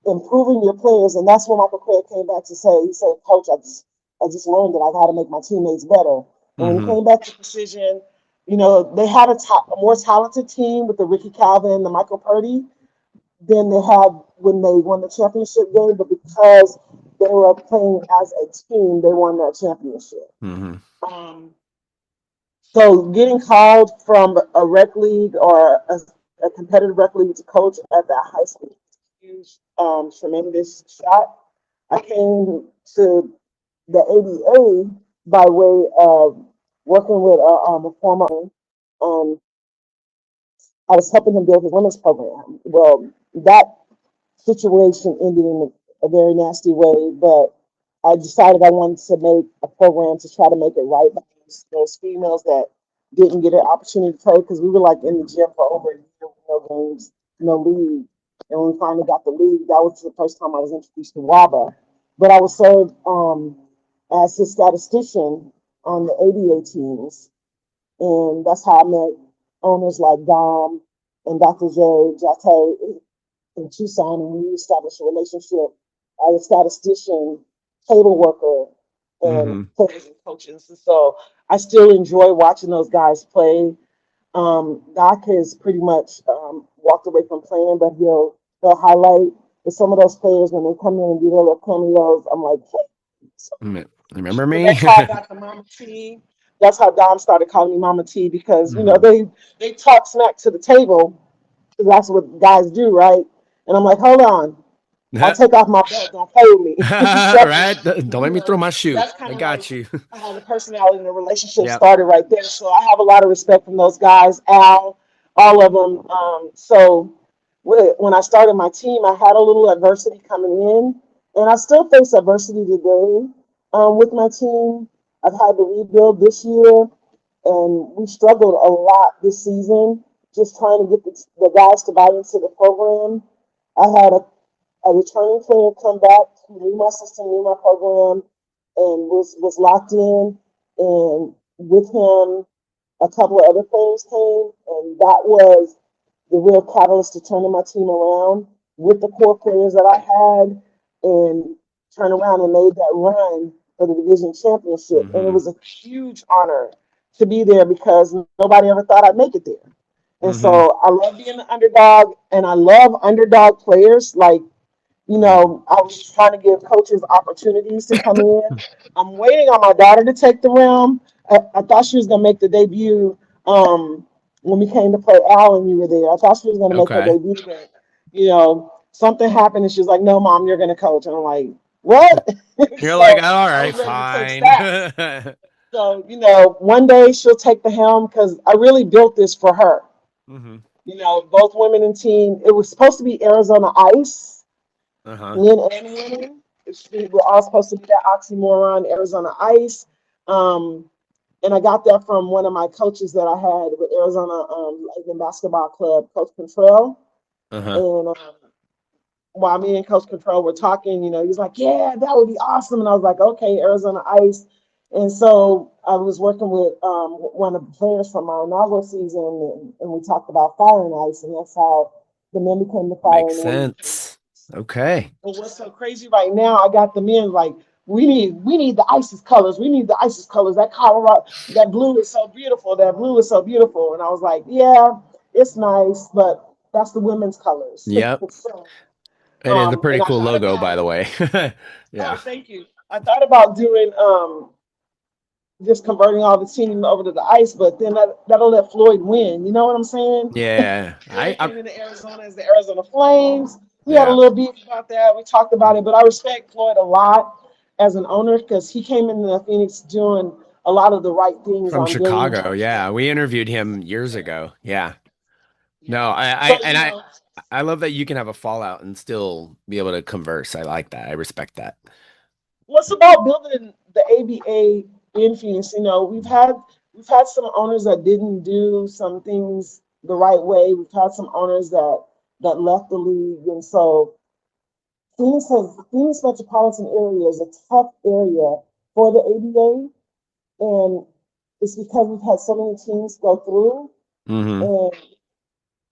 improving your players, and that's when Michael Craig came back to say, he said, Coach, I just learned that I got to make my teammates better. And when he Hmm. came back to Precision, they had a more talented team with the Ricky Calvin, the Michael Purdy, than they had when they won the championship game, but because they were playing as a team, they won that championship. Hmm. Um, so getting called from a rec league or a competitive rec league to coach at that high school is a huge, tremendous shot. I came to the ABA by way of working with a former. Um, I was helping him build his women's program. Well, that situation ended in a very nasty way, but I decided I wanted to make a program to try to make it right by those females that didn't get an opportunity to play because we were like in the gym for over a year with no games, no league. And when we finally got the league, that was the first time I was introduced to WABA. But I was served as his statistician on the ABA teams. And that's how I met owners like Dom and Dr. J, Jate in Tucson, and we established a relationship as a statistician, table worker, and Hmm. players and coaches. And so I still enjoy watching those guys play. Doc has pretty much walked away from playing, but he'll highlight with some of those players when they come in and do their little cameos. I'm like, hey. Remember So me? that's how I got the Mama T. That's how Dom started calling me Mama T because Hmm. they talk smack to the table because that's what guys do, right? And I'm like, hold on, I'll take off my belt. Don't play with me. So, Right? Don't you let me throw know, my shoe. that's I kind of like got you. how the personality and the relationship Yep. started right there. So I have a lot of respect from those guys, Al, all of them. So when I started my team, I had a little adversity coming in, and I still face adversity today with my team. I've had to rebuild this year, and we struggled a lot this season just trying to get the guys to buy into the program. I had a returning player come back who knew my system, knew my program, and was locked in. And with him, a couple of other players came, and that was the real catalyst to turning my team around with the core players that I had. And turned around and made that run for the division championship. And it Mm-hmm. was a huge honor to be there because nobody ever thought I'd make it there. And Mm-hmm. so I love being the underdog, and I love underdog players. Like, I was trying to give coaches opportunities to come in. I'm waiting on my daughter to take the realm. I thought she was going to make the debut when we came to play Al and you were there. I thought she was going to make her Okay. debut, but, something happened and she was like, no, mom, you're going to coach. And I'm like, what? You're like, So all I right, was ready to take fine. stats. So, one day she'll take the helm because I really built this for her. Mm-hmm. Both women and team. It was supposed to be Arizona Ice, Uh-huh. men and women. We're all supposed to be that oxymoron, Arizona Ice. Um, and I got that from one of my coaches that I had with Arizona Lightning Basketball Club, Coach Contrell. Uh-huh. And while me and Coach Control were talking, he was like, "Yeah, that would be awesome." And I was like, "Okay, Arizona Ice." And so I was working with one of the players from our inaugural season, and we talked about fire and ice, and that's how the men became the fire Makes and the women became sense. Okay. but what's so crazy right now, I got the men like, we need the ISIS colors. We need the ISIS colors. That Colorado, that blue is so beautiful. That blue is so beautiful. And I was like, yeah, it's nice, but that's the women's colors. Yep. So, It is a pretty and I cool thought logo, about by the it. way. Yeah. Oh, thank you. I thought about doing just converting all the team over to the ice, but then that'll let Floyd win. You know what I'm saying? Yeah. Floyd came into Arizona as the Arizona Flames. We had a Yeah. little beef about that. We talked about it, but I respect Floyd a lot as an owner because he came into Phoenix doing a lot of the right things From on building Chicago. culture. Yeah. We interviewed him years ago. Yeah. No, Yeah. So, I love that you can have a fallout and still be able to converse. I like that. I respect that. what's about building the ABA in Phoenix? We've had some owners that didn't do some things the right way. We've had some owners that left the league, and so Phoenix metropolitan area is a tough area for the ABA, and it's because we've had so many teams go through, Mm-hmm. and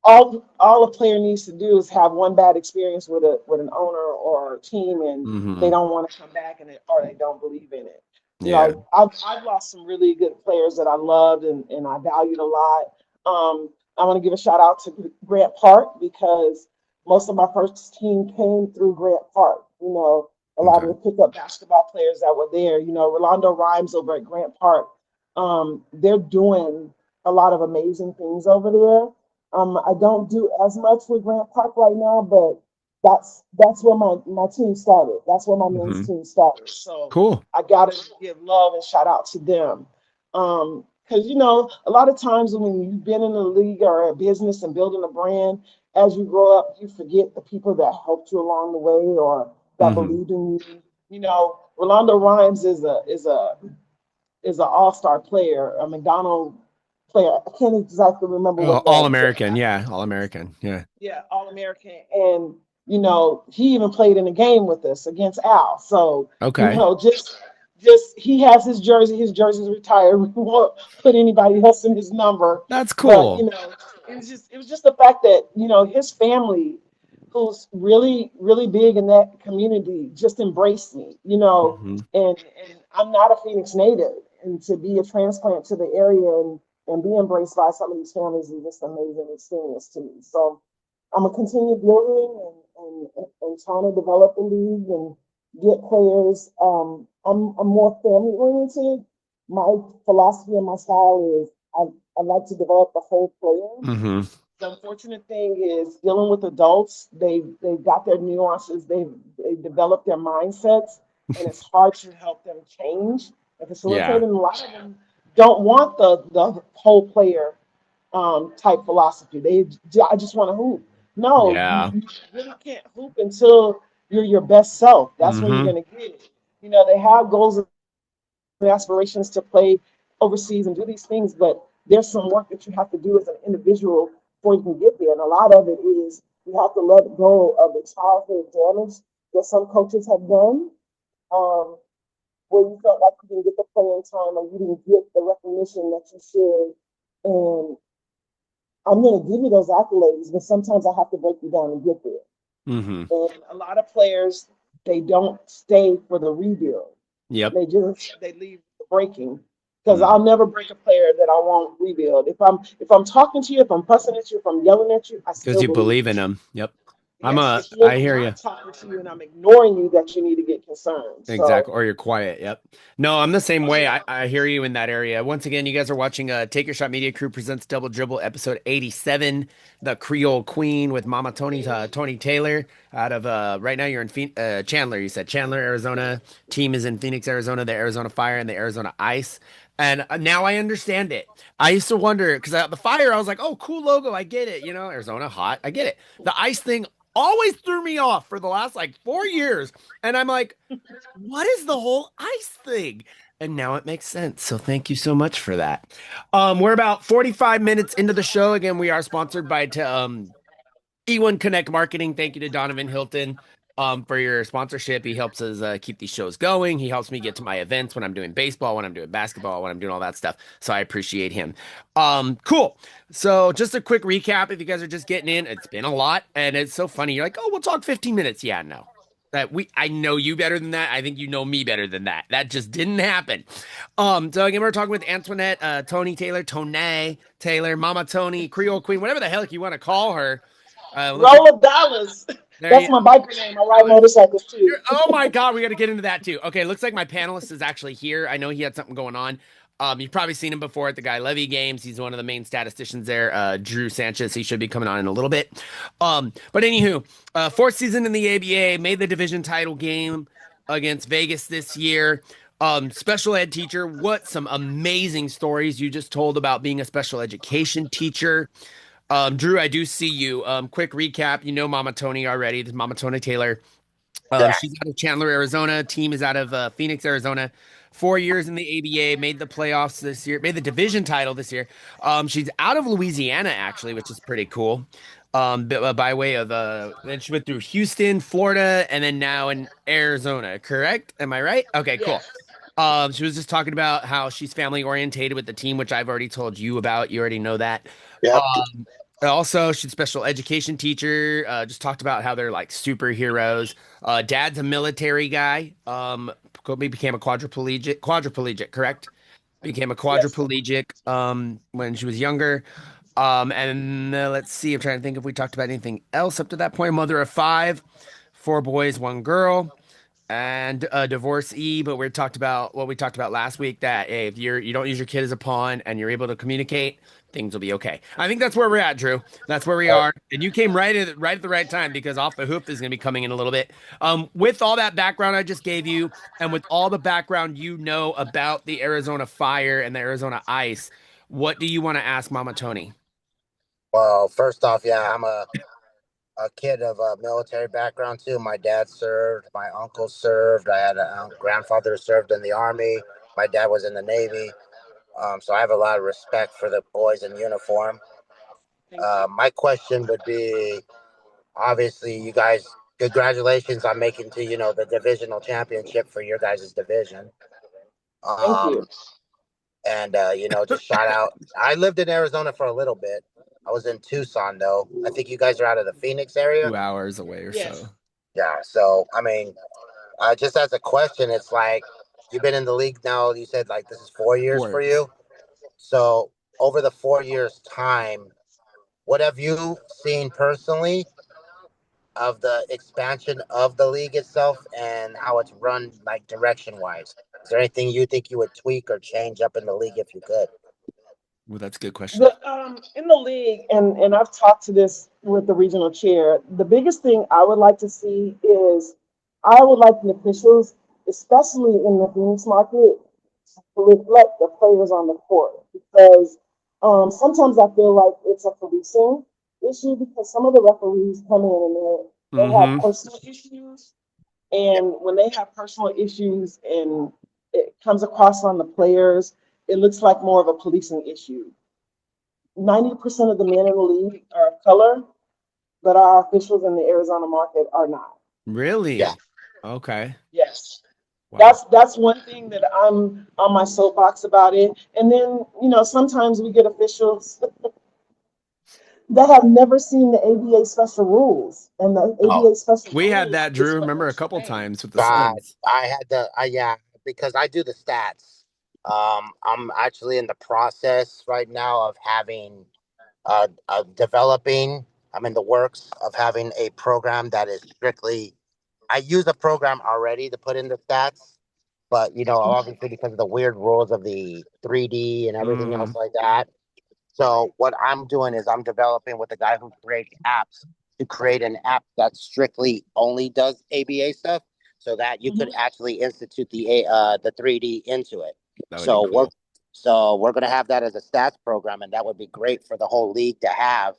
all a player needs to do is have one bad experience with an owner or a team, and they Mm-hmm. don't want to come back in it or they don't believe in it. Yeah. I've lost some really good players that I loved and I valued a lot. I want to give a shout out to Grant Park because most of my first team came through Grant Park. A lot of Okay. the pickup basketball players that were there. Rolando Rhymes over at Grant Park. They're doing a lot of amazing things over there. I don't do as much with Grant Park right now, but that's where my team started. That's where my men's Mm-hmm. team started. So Cool. I gotta give love and shout out to them. Because a lot of times when you've been in a league or a business and building a brand, as you grow up, you forget the people that helped you along the way or that Mm-hmm. believed in you. Rolando Rhymes is an all-star player, a McDonald player. I can't exactly remember Oh, what all the American. Yeah. All American. Yeah. yeah, All American. And, he even played in a game with us against Al. So, Okay. just he has his jersey's retired. We won't put anybody else in his number. That's But, cool. it was just the fact that, his family, who's really, really big in that community, just embraced me. Mm-hmm. And I'm not a Phoenix native. And to be a transplant to the area and be embraced by some of these families is just an amazing experience to me. So I'm gonna continue building and trying to develop the league and get players. I'm more family oriented. My philosophy and my style is I like to develop the whole player. Mm-hmm. The unfortunate thing is dealing with adults. They've got their nuances. They've developed their mindsets, and it's hard to help them change and facilitate. Yeah. And a lot of them don't want the whole player type philosophy. I just want to hoop. No, you, Yeah. you really can't hoop until you're your best self. That's when you're Mm-hmm. gonna get it. They have goals and aspirations to play overseas and do these things, but there's some work that you have to do as an individual before you can get there. And a lot of it is you have to let go of the childhood damage that some coaches have done, um, where you felt like you didn't get the playing time or you didn't get the recognition that you should. And I'm going to give you those accolades, but sometimes I have to break you down and get there. Mm-hmm. And a lot of players, they don't stay for the rebuild. Yep. They leave the breaking. Because Mm. I'll never break a player that I won't rebuild. If I'm talking to you, if I'm fussing at you, if I'm yelling at you, I Because still you believe believe you. in them. Yep. Yes, it's when I I'm hear you. not talking to you and I'm ignoring you that you need to get concerned. So Exactly. Or you're quiet. Yep. No, I'm the same way. yeah, I hear you in that area. Once again, you guys are watching Take Your Shot Media Crew presents Double Dribble episode 87, the Creole Queen with Mama Tony, Tony Taylor out of, right now you're in Chandler. You said Chandler, Arizona. Team is in Phoenix, Arizona, the Arizona Fire and the Arizona Ice. And now I understand it. I used to wonder because the Fire, I was like, oh, cool logo. I get it. You know, Arizona hot. I get it. The Ice thing always threw me off for the last like 4 years. And I'm like, what is the whole ice thing? And now it makes sense. So thank you so much for that. We're about 45 minutes into the show. Again, we are sponsored by E1 Connect Marketing. Thank you to Donovan Hilton for your sponsorship. He helps us keep these shows going. He helps me get to my events when I'm doing baseball, when I'm doing basketball, when I'm doing all that stuff. So I appreciate him. Cool. So just a quick recap. If you guys are just getting in, it's been a lot, and it's so funny. You're like, oh, we'll talk 15 minutes. Yeah, no. I know you better than that. I think you know me better than that. That just didn't happen. So again, we're talking with Antoinette, Tony Taylor, Tonee Taylor, Mama Tony, Creole Queen, whatever the hell you want to call her. Looks like roll of dollars. there That's you my biker name. I ride dollars. motorcycles too. Oh my God, we got to get into that too. Okay, looks like my panelist is actually here. I know he had something going on. You've probably seen him before at the Guy Levy games. He's one of the main statisticians there. Drew Sanchez. He should be coming on in a little bit. But anywho, fourth season in the ABA, made the division title game against Vegas this year. Special ed teacher. What some amazing stories you just told about being a special education teacher. Drew, I do see you. Quick recap. You know Mama Tony already. This is Mama Tony Taylor. Yeah. She's out of Chandler, Arizona. Team is out of Phoenix, Arizona. 4 years in the ABA, made the playoffs this year, made the division title this year. She's out of Louisiana, actually, which is pretty cool. By way of, then she went through Houston, Florida, and then now in Arizona, correct? Am I right? Okay, cool. Yes. She was just talking about how she's family orientated with the team, which I've already told you about. You already know that. Yep. Um, Also, she's a special education teacher. Just talked about how they're like superheroes. Dad's a military guy. Became a quadriplegic, correct? Became a Yes. quadriplegic when she was younger. And let's see, I'm trying to think if we talked about anything else up to that point. Mother of five, four boys, one girl, and a divorcee. But we talked about what we talked about last week that hey, if you don't use your kid as a pawn and you're able to communicate, things will be okay. I think that's where we're at, Drew. That's where we Uh, are. And you came right at the right time because off the hoop is going to be coming in a little bit. With all that background I just gave you, and with all the background you know about the Arizona Fire and the Arizona Ice, what do you want to ask Mama Tony? well, first off, yeah, I'm a kid of a military background too. My dad served, my uncle served. I had a grandfather who served in the army. My dad was in the Navy. So I have a lot of respect for the boys in uniform. Thank you. My question would be, obviously, you guys, congratulations on making to the divisional championship for your guys' division. Thank you. Um, and just shout out. I lived in Arizona for a little bit. I was in Tucson though. I think you guys are out of the Phoenix area. 2 hours away or Yes. so. Yeah. So I mean, just as a question, it's like you've been in the league now. You said like this is 4 years for 4 years. you. So over the 4 years time, what have you seen personally of the expansion of the league itself and how it's run like direction wise? Is there anything you think you would tweak or change up in the league if you could? Well, that's a good question. The in the league, and I've talked to this with the regional chair. The biggest thing I would like to see is I would like the officials, especially in the Phoenix market, to reflect the players on the court because sometimes I feel like it's a policing issue because some of the referees come in and they have Mm-hmm. personal issues, Yeah. and when they have personal issues and it comes across on the players, it looks like more of a policing issue. 90% of the men in the league are of color, but our officials in the Arizona market are not. Yeah. Really? Okay. Yes. Wow. That's one thing that I'm on my soapbox about it. And then, sometimes we get officials that have never seen the ABA special rules, and the Oh ABA special We had rules that, is Drew, for remember a couple extreme. times with the God, Suns. I had the yeah, because I do the stats. I'm actually in the process right now of having developing. I'm in the works of having a program that is strictly. I use a program already to put in the stats, but obviously because of the weird rules of the 3D and everything else Hmm. like that. So what I'm doing is I'm developing with a guy who creates apps to create an app that strictly only does ABA stuff, so that you could Mhm. actually institute the 3D into it. That would be So we're cool. so we're gonna have that as a stats program, and that would be great for the whole league to have.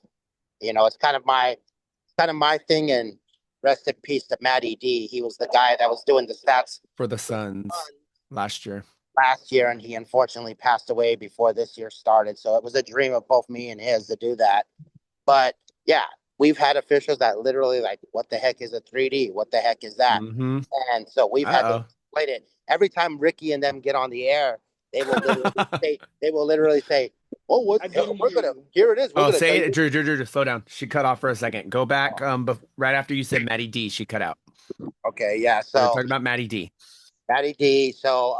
It's kind of my thing. And rest in peace to Matty D. He was the guy that was doing the stats For the Suns last year. last year, and he unfortunately passed away before this year started. So it was a dream of both me and his to do that. But yeah, we've had officials that literally like, what the heck is a 3D? What the heck is that? Hmm. And so we've had to Uh-oh. explain it. Every time Ricky and them get on the air, they will literally say, "Oh, I didn't we're hear gonna you. here it is. We're Oh, gonna tell say it, you." Drew, just slow down. She cut off for a second. Go back. Right after you said Maddie D, she cut out. Okay, yeah. We were So talking about Maddie D. Matty D. So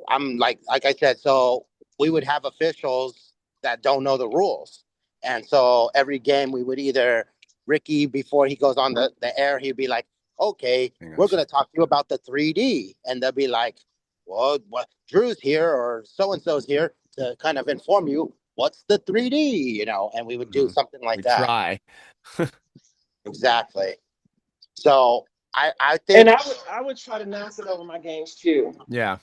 I'm like I said, so we would have officials that don't know the rules. And so every game we would either Ricky, before he goes on the air, he'd be like, "Okay, Hang on. we're gonna talk to you about the 3D." And they'll be like, "Well, what Drew's here or so and so's here to kind of inform you what's the 3D, and we would do Mhm. something like We that. try. Exactly. So I And think, I would try to announce it over my games too. Yeah.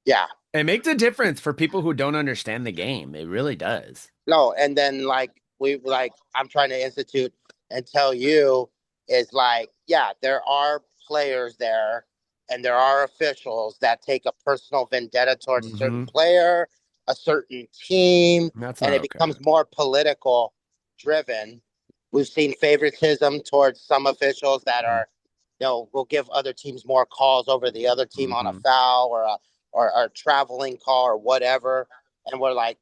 yeah. It makes a difference for people who don't understand the game. It really does. No, and then I'm trying to institute and tell you is like, yeah, there are players there and there are officials that take a personal vendetta towards a certain Hmm. player, a certain team, That's and not it okay. becomes more political driven. We've seen favoritism towards some officials that will give other teams more calls over the other team on a Hmm. foul or a traveling call or whatever. And we're like,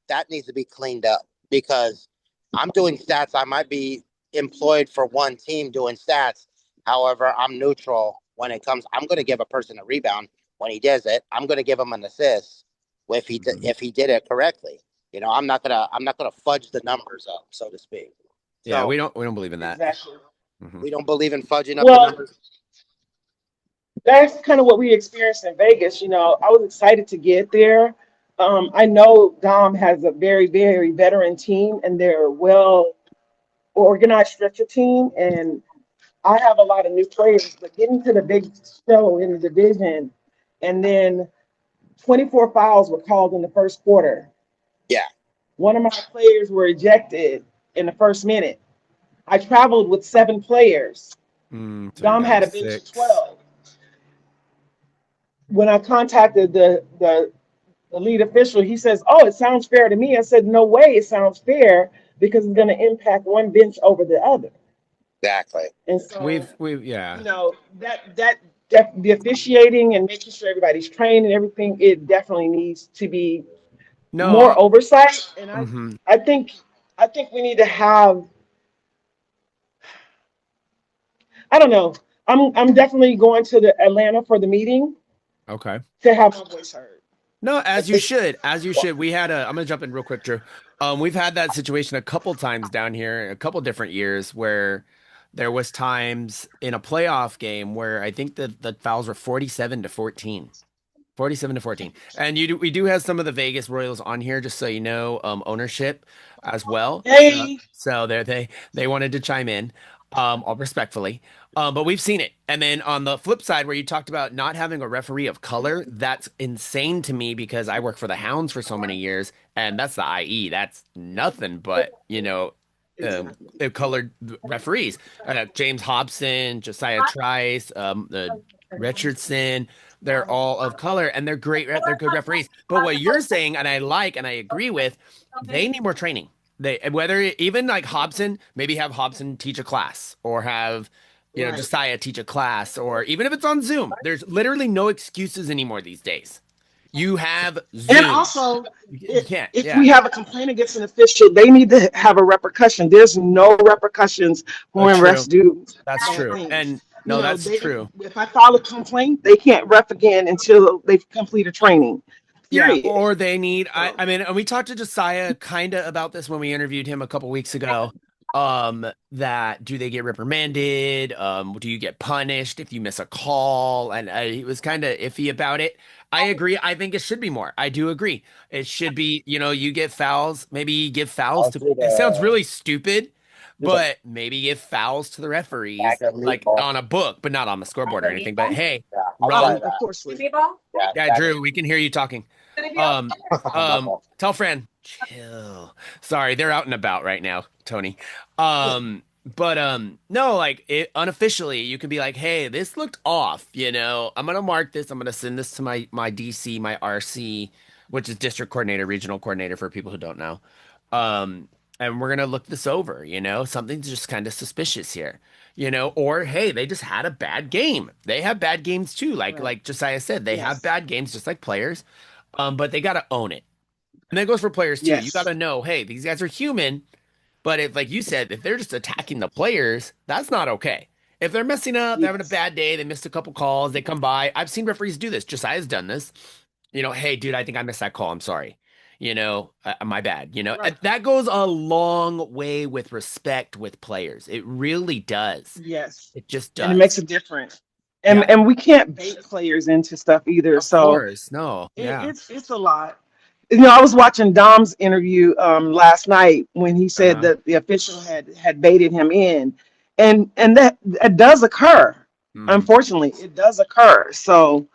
that needs to be cleaned up because I'm doing stats. I might be employed for one team doing stats. However, I'm neutral when it comes. I'm going to give a person a rebound when he does it. I'm going to give him an assist Hmm. if he did it correctly. I'm not gonna fudge the numbers up, so to speak. Yeah, So we don't believe in that. Exactly. Hmm. we don't believe in fudging up the Well, numbers. that's kind of what we experienced in Vegas. I was excited to get there. I know Dom has a very, very veteran team, and they're well organized, structured team. And I have a lot of new players, but getting to the big show in the division, and then 24 fouls were called in the first quarter. Yeah, One of my players were ejected in the first minute. I traveled with 7 players. So you're Dom down to had a bench of six. 12. When I contacted the lead official, he says, "Oh, it sounds fair to me." I said, "No way it sounds fair because it's going to impact one bench over the other." exactly. And so, We've yeah. the officiating and making sure everybody's trained and everything, it definitely needs to be No. more oversight. And Hmm. I think I think we need to have, I don't know. I'm definitely going to the Atlanta for the meeting Okay. to have my voice heard. No, I as you think should, as you should. I'm gonna jump in real quick, Drew. We've had that situation a couple times down here, a couple different years where there was times in a playoff game where I think the fouls were 47 to 14. 47 to 14. And we do have some of the Vegas Royals on here, just so you know, ownership as well. Hey, So they wanted to chime in, all respectfully. But we've seen it. And then on the flip side, where you talked about not having a referee of color, that's insane to me because I worked for the Hounds for so many years, and that's the IE. That's nothing but, colored referees. James Hobson, Josiah Trice, Richardson. They're all of color and they're great. They're good referees. But what you're saying, and I like and I agree with, they need more training. They whether even like Hobson, maybe have Hobson teach a class or have right. Josiah teach a class or even if it's on Zoom. There's literally no excuses anymore these days. You have And Zoom. also, You can't. if Yeah. we have a complaint against an official, they need to have a repercussion. There's no repercussions when refs True. do That's bad true. things. And no, that's true. If I file a complaint, they can't ref again until they complete a training. Yeah, Period. or they need I So mean, and we talked to Josiah kind of about this when we interviewed him a couple weeks ago. That do they get reprimanded? Do you get punished if you miss a call? And he was kind of iffy about it. I agree. I think it should be more. I do agree. It should be, you get fouls. Maybe you give fouls I'll to, do it sounds the really stupid, do the but maybe give fouls to the bag referees, of like meatball. on a book, but not on the scoreboard or anything. But hey, Yeah, I'll try Ron, of that. course, Lee. Yeah, yeah, bag Drew, we can hear you talking. Um, of tell Fran, chill. Sorry, they're out and about right now, Tony. Yeah. But no, like it unofficially, you can be like, hey, this looked off, I'm gonna mark this, I'm gonna send this to my DC, my RC, which is district coordinator, regional coordinator for people who don't know. And we're gonna look this over, something's just kind of suspicious here. Or hey, they just had a bad game. They have bad games too. Like Right. like Josiah said, they have Yes. bad games just like players. But they gotta own it. And that goes for players too. You Yes. gotta know, hey, these guys are human, but if like you said, if they're just attacking the players, that's not okay. If they're messing up, they're having a Yes. bad day, they missed a couple calls, they come by. I've seen referees do this. Josiah's done this. Hey, dude, I think I missed that call. I'm sorry. My bad. Right. That goes a long way with respect with players. It really does. Yes. It just And it makes does. a difference. And Yeah, and we can't bait players into stuff either. of So course. No, it, yeah. it's a lot. I was watching Dom's interview last night when he said Uh, that the official had baited him in, and that does occur. mhm. Unfortunately, it does occur. So,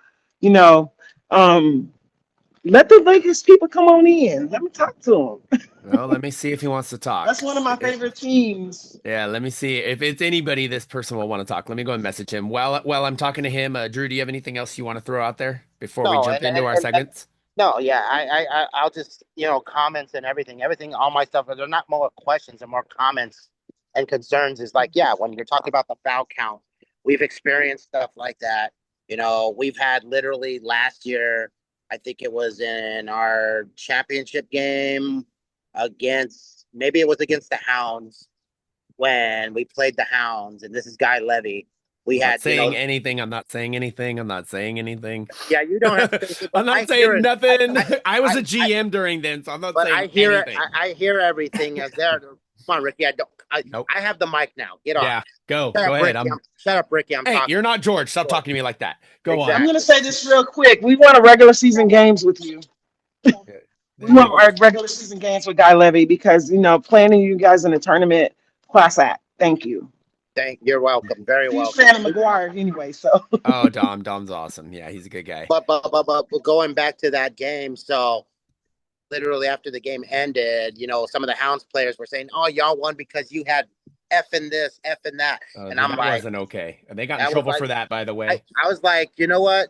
you know, um, let the Vegas people come on in. Let me talk to them. Well, let me see if he wants to That's talk. one of my favorite teams. Yeah, let me see if it's anybody this person will want to talk. Let me go and message him. While I'm talking to him, Drew, do you have anything else you want to throw out there before we no, jump into our and segments? no, yeah, I'll just comments and everything, all my stuff. They're not more questions and more comments and concerns. Is like, yeah, when you're talking about the foul count, we've experienced stuff like that. We've had literally last year. I think it was in our championship game against maybe it was against the Hounds when we played the Hounds, and this is Guy Levy. We I'm not had, saying anything. I'm not saying anything. I'm not saying anything. yeah, you don't have to say anything, but I'm not I hear saying it. nothing. I was a I GM during then, so I'm not but saying I hear it. anything. I hear everything as there. Come on, Ricky. I don't. Nope. I have the mic now. Get off. Yeah, go. Shut Go up, ahead. Ricky. Shut up, Ricky. I'm Hey, talking. you're not George. Stop talking to me like that. Go on. I'm going to Exactly. say this real quick. We want a regular season games with you. Okay. We There you want go. our regular season games with Guy Levy because, planning you guys in the tournament, class act. Thank you. You're welcome. Very Huge welcome. fan of McGuire anyway, so. Oh, Dom's awesome. Yeah, he's a good guy. But going back to that game, so literally after the game ended, some of the Hounds players were saying, "Oh, y'all won because you had F in this, F in that," and I'm That like, wasn't okay. And they got in that was trouble like, for that, by the I, way. I was like, you know what?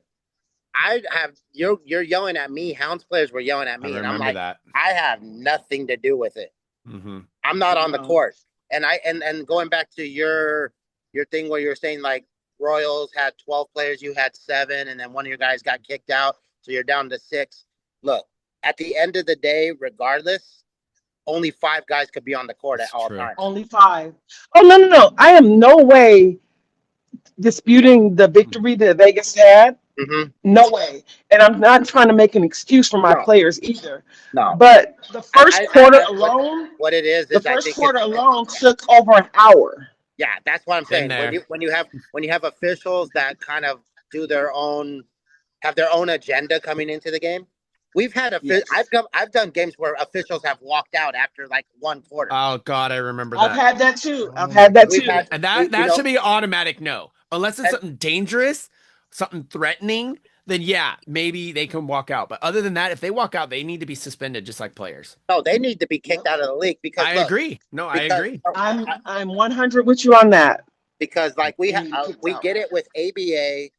I have you're yelling at me. Hounds players were yelling at I me, and I'm remember like, that. I have nothing to do with it. Hmm. I'm not on the No. court. And going back to your thing where you're saying like Royals had 12 players, you had 7, and then one of your guys got kicked out, so you're down to 6. Look, at the end of the day, regardless, only 5 guys could be on the court at It's all true. times. Only 5. Oh, no, no, no. I am no way disputing the victory that Vegas had. Mm-hmm. No way. And I'm not trying to make an excuse for my No, players either. no. But the first quarter alone, What it the is I first think quarter alone took over an hour. yeah, that's what I'm Been saying. When there. you have officials that kind of do their own have their own agenda coming into the game. We've had Yes. I've done games where officials have walked out after like one quarter. Oh God, I remember I've that. had that too. I've Oh my had that We've too. goodness. had And that should be automatic no. Unless it's and something dangerous, something threatening, then yeah, maybe they can walk out. But other than that, if they walk out, they need to be suspended just like players. no, they need to be kicked Yep. out of the league because I look, agree. No, I because agree. I'm 100 with you on that. like They need to be kicked we out. get it with ABA.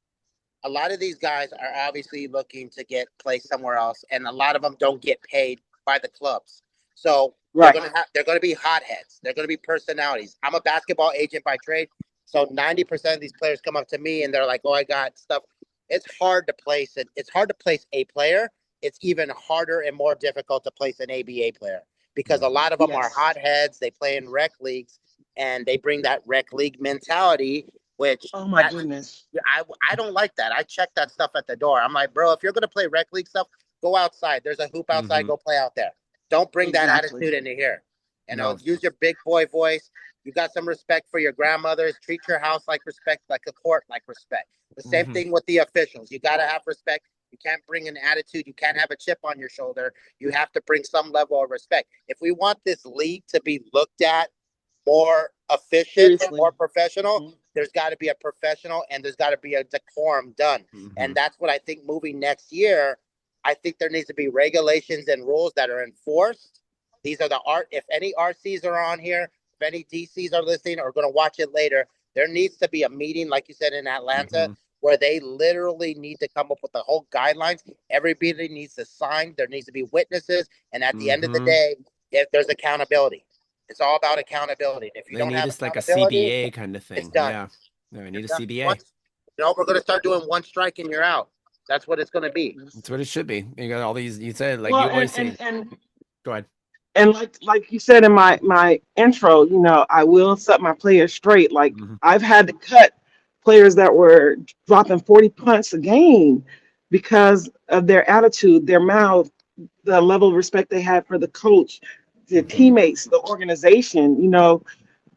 A lot of these guys are obviously looking to get placed somewhere else, and a lot of them don't get paid by the clubs. So Right. they're gonna be hotheads. They're gonna be personalities. I'm a basketball agent by trade, so 90% of these players come up to me and they're like, "Oh, I got stuff." It's hard to place it. It's hard to place a player, it's even harder and more difficult to place an ABA player because a Mm-hmm. lot of them are Yes. hotheads. They play in rec leagues and they bring that rec league mentality, which Oh my goodness. I don't like that. I check that stuff at the door. I'm like, bro, if you're gonna play rec league stuff, go outside. There's a hoop outside. Mm-hmm. Go play out there. Don't bring that Exactly. attitude into here. You know, No. use your big boy voice. You got some respect for your grandmothers. Treat your house like respect, like a court like respect. The same Mm-hmm. thing with the officials. You got to have respect. You can't bring an attitude. You can't have a chip on your shoulder. You have to bring some level of respect. If we want this league to be looked at more efficient and Seriously. more professional, Mhm. there's got to be a professional and there's got to be a decorum done. Mm-hmm. And that's what I think moving next year. I think there needs to be regulations and rules that are enforced. These are the art. If any RCs are on here, if any DCs are listening or going to watch it later, there needs to be a meeting, like you said in Atlanta, Mm-hmm. where they literally need to come up with the whole guidelines. Everybody needs to sign. There needs to be witnesses, and at the end of the Mm-hmm. day, if there's accountability, it's all about accountability. If you They don't need have us like a accountability, CBA kind of it's thing. done. Yeah. Yeah, I You're need a done. CBA. Once, we're going to start doing one strike and you're out. That's what it's going to be. That's what it should be. You got all these, you said, like Well, you always say, and go ahead. and like you said in my intro, I will set my players straight. Like Mm-hmm. I've had to cut players that were dropping 40 punts a game because of their attitude, their mouth, the level of respect they had for the coach, the Mm-hmm. teammates, the organization.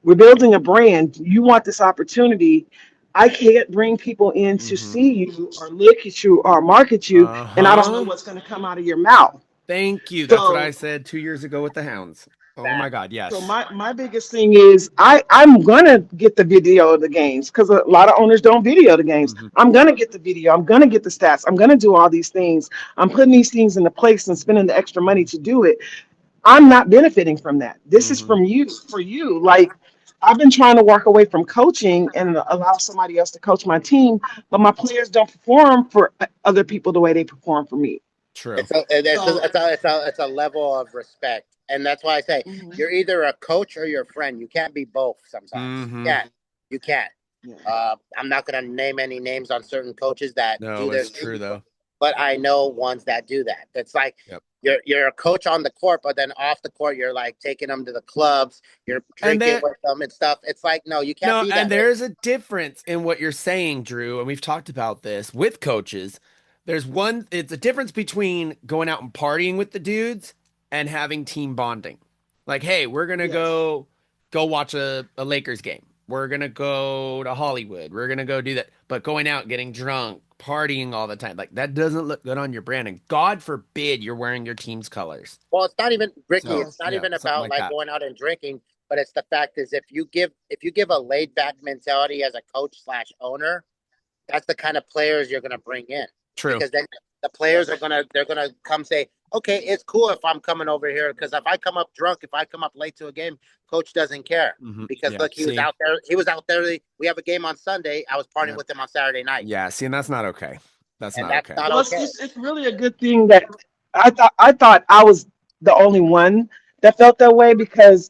We're building a brand. You want this opportunity. I can't bring people in to Mm-hmm. see you or look at you or market you, and I don't know Uh-huh. what's going to come out of your mouth. Thank you. That's what I So said 2 years ago with the Hounds. Oh my Back. God, So yes. my biggest thing is I'm gonna get the video of the games because a lot of owners don't video the games. Mm-hmm. I'm gonna get the video. I'm gonna get the stats. I'm gonna do all these things. I'm putting these things into place and spending the extra money to do it. I'm not benefiting from that. This is Mm-hmm. from you for you. Like I've been trying to walk away from coaching and allow somebody else to coach my team, but my players don't perform for other people the way they perform for me. True. So It's a level of respect, and that's why I say mhm, you're either a coach or you're a friend. You can't be both. Sometimes you Mm-hmm. can't. You can't. yeah. I'm not going to name any names on certain coaches that do No, their it's thing, true though. but I know ones that do that. It's like Yep. you're a coach on the court, but then off the court, you're like taking them to the clubs, you're And drinking there, with them and stuff. It's like no, you can't no, be and that way. there's a difference in what you're saying, Drew, and we've talked about this with coaches. It's a difference between going out and partying with the dudes and having team bonding. Like, hey, we're gonna Yes. go watch a Lakers game. We're gonna go to Hollywood. We're gonna go do that. But going out, getting drunk, partying all the time, like that doesn't look good on your brand. And God forbid you're wearing your team's colors. Well, it's not even Ricky. So It's Yes. not yeah, even something about like like that. going out and drinking, but it's the fact is if you give a laid back mentality as a coach slash owner, that's the kind of players you're going to bring in True. because then the players are gonna come say, okay, it's cool if I'm coming over here because if I come up drunk, if I come up late to a game, coach doesn't care because Yeah. look, he was See. out there. He was out there. We have a game on Sunday. I was partying Yeah. with him on Saturday night, Yeah. See, and that's not okay. That's and not that's okay. not Well, it's, okay. it's it's really a good thing that I thought I was the only one that felt that way because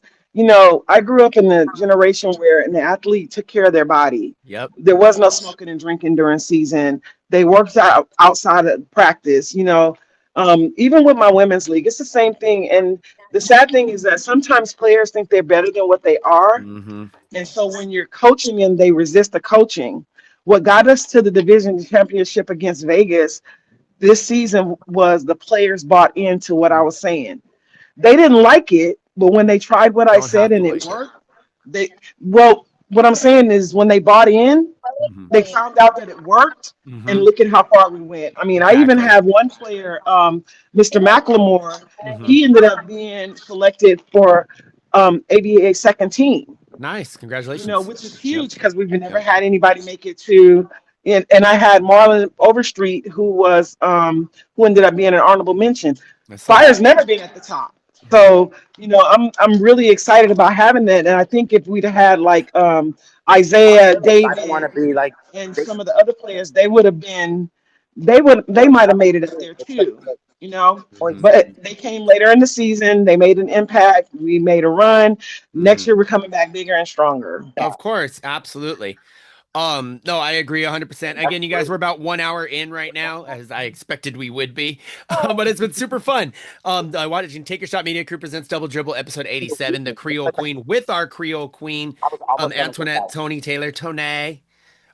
I grew up in the generation where an athlete took care of their body. Yep. There was no smoking and drinking during season. They worked out outside of practice. Even with my women's league, it's the same thing. And the sad thing is that sometimes players think they're better than what they are, Mm-hmm. and so when you're coaching them, they resist the coaching. What got us to the division championship against Vegas this season was the players bought into what I was saying. They didn't like it, but when they tried what I Don't said have to and it like it. worked, what I'm saying is when they bought in, Mm-hmm. they found out that it worked, and Mm-hmm. look at how far we went. I mean, I even Exactly. have one player, Mr. McLemore. Mm-hmm. He ended up being selected for ABA second team, Nice. Congratulations. which is Yep. huge because we've never Yep. had anybody make it to. And I had Marlon Overstreet, who ended up being an honorable mention. I saw Fire's that. never been at the top, Mm-hmm. so I'm really excited about having that. And I think if we'd have had like Isaiah, I don't want David, to be like. and some of the other players, they might have made it up there too, you know. Mm-hmm. But they came later in the season. They made an impact. We made a run. Mm-hmm. Next year, we're coming back bigger and stronger. Of course. Absolutely. No, I agree 100%. Again, you guys, we're about 1 hour in right now, as I expected we would be. But it's been super fun. Why did you Take Your Shot Media Crew presents Double Dribble, episode 87, the Creole Queen, with our Creole Queen, Antoinette Tony Taylor, Tonee.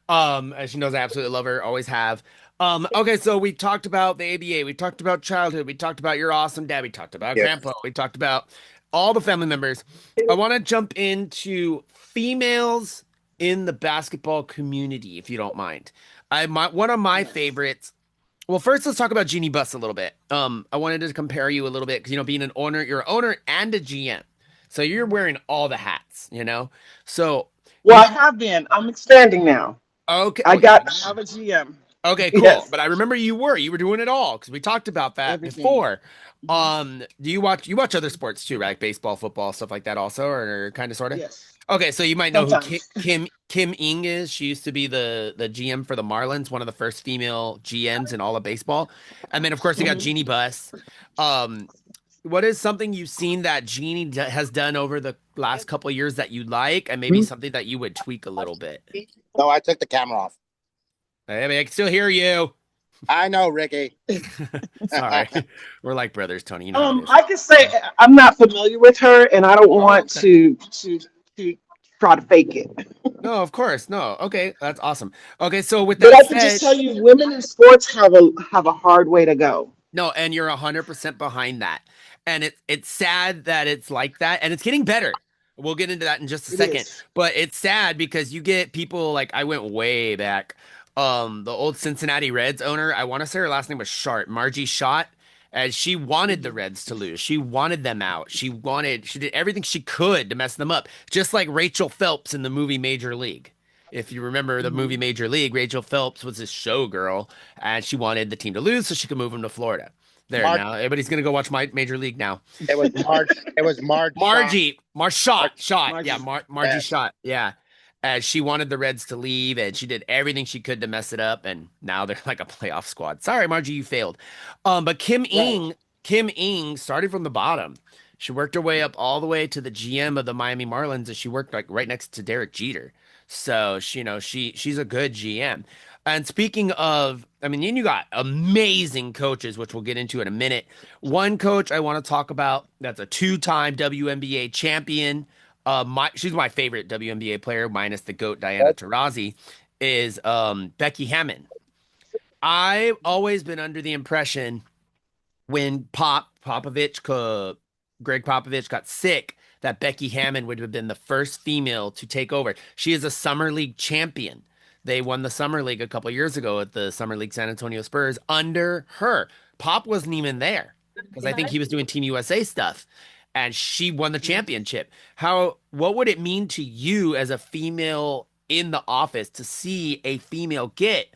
As she knows, I absolutely love her, always have. Okay, so we talked about the ABA, we talked about childhood, we talked about your awesome dad, we talked about Yeah. grandpa, we talked about all the family members. I want to jump into females in the basketball community, if you don't mind. One of my favorites. Well, first let's talk about Jeannie Buss a little bit. I wanted to compare you a little bit because being an owner, you're an owner and a GM, so you're wearing all the hats. So Well, you I have been. I'm expanding now. okay? I Oh, you got. I have a GM. Okay, cool. Yes, But I remember you were doing it all because we talked about that everything. before. Mhm. Do you watch other sports too, right? Like baseball, football, stuff like that also, or kind of sort of? Yes, Okay, so you might know who sometimes. Kim Ing is. She used to be the GM for the Marlins, one of the first female GMs in all of baseball. And then of course you got Mhm. Jeannie Buss. Um, what is something you've seen that has done over the last couple of years that you like, and maybe something that you would tweak a little bit? No, I took the camera off. I mean, I can still hear you. I know, Ricky. Sorry. We're like brothers, Tony. You know how it is. I can say I'm not familiar with her, and I don't Oh, want okay. to try to fake it. No, of course. No. Okay, that's awesome. Okay, so with But that I can just said, tell you, women in sports have a hard way to go. no, and you're 100% behind that. And it's sad that it's like that, and it's getting better. We'll get into that in just a It second. is. But it's sad because you get people like I went way back. The old Cincinnati Reds owner, I want to say her last name was Sharp, Margie Schott, and she wanted the Mhm. Reds to lose. She wanted them out. She did everything she could to mess them up, just like Rachel Phelps in the movie Major League. If you remember the movie Mhm. Major League, Rachel Phelps was this showgirl, and she wanted the team to lose so she could move them to Florida. There Marge. now, everybody's gonna go watch my Major League now. It was Marge. It was Marge Shaw. Marshot, Marge. shot, yeah, Margie. Margie Yes. shot, yeah. She wanted the Reds to leave, and she did everything she could to mess it up, and now they're like a playoff squad. Sorry, Margie, you failed. But Right. Kim Ing started from the bottom. She worked her way up all the way to the GM of the Miami Marlins, and she worked like right next to Derek Jeter. So she's a good GM. And speaking of, I mean, you got amazing coaches, which we'll get into in a minute. One coach I want to talk about that's a two-time WNBA champion. She's my favorite WNBA player, minus the GOAT Diana Taurasi, is Becky Hammon. I've always been under the impression when Greg Popovich got sick, that Becky Hammon would have been the first female to take over. She is a Summer League champion. They won the Summer League a couple years ago at the Summer League San Antonio Spurs under her. Pop wasn't even there because I think he was doing Team USA stuff, and she won the championship. What would it mean to you as a female in the office to see a female get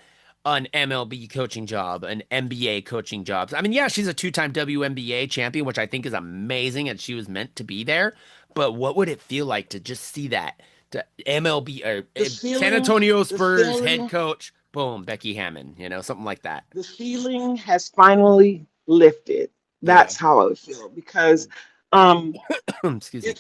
an MLB coaching job, an NBA coaching job? I mean, yeah, she's a two-time WNBA champion, which I think is amazing, and she was meant to be there. But what would it feel like to just see that? To MLB or The San ceiling, Antonio the Spurs head ceiling, coach, boom, Becky Hammon, something like that. the ceiling has finally lifted. Yeah. That's how I would feel because um, Excuse me.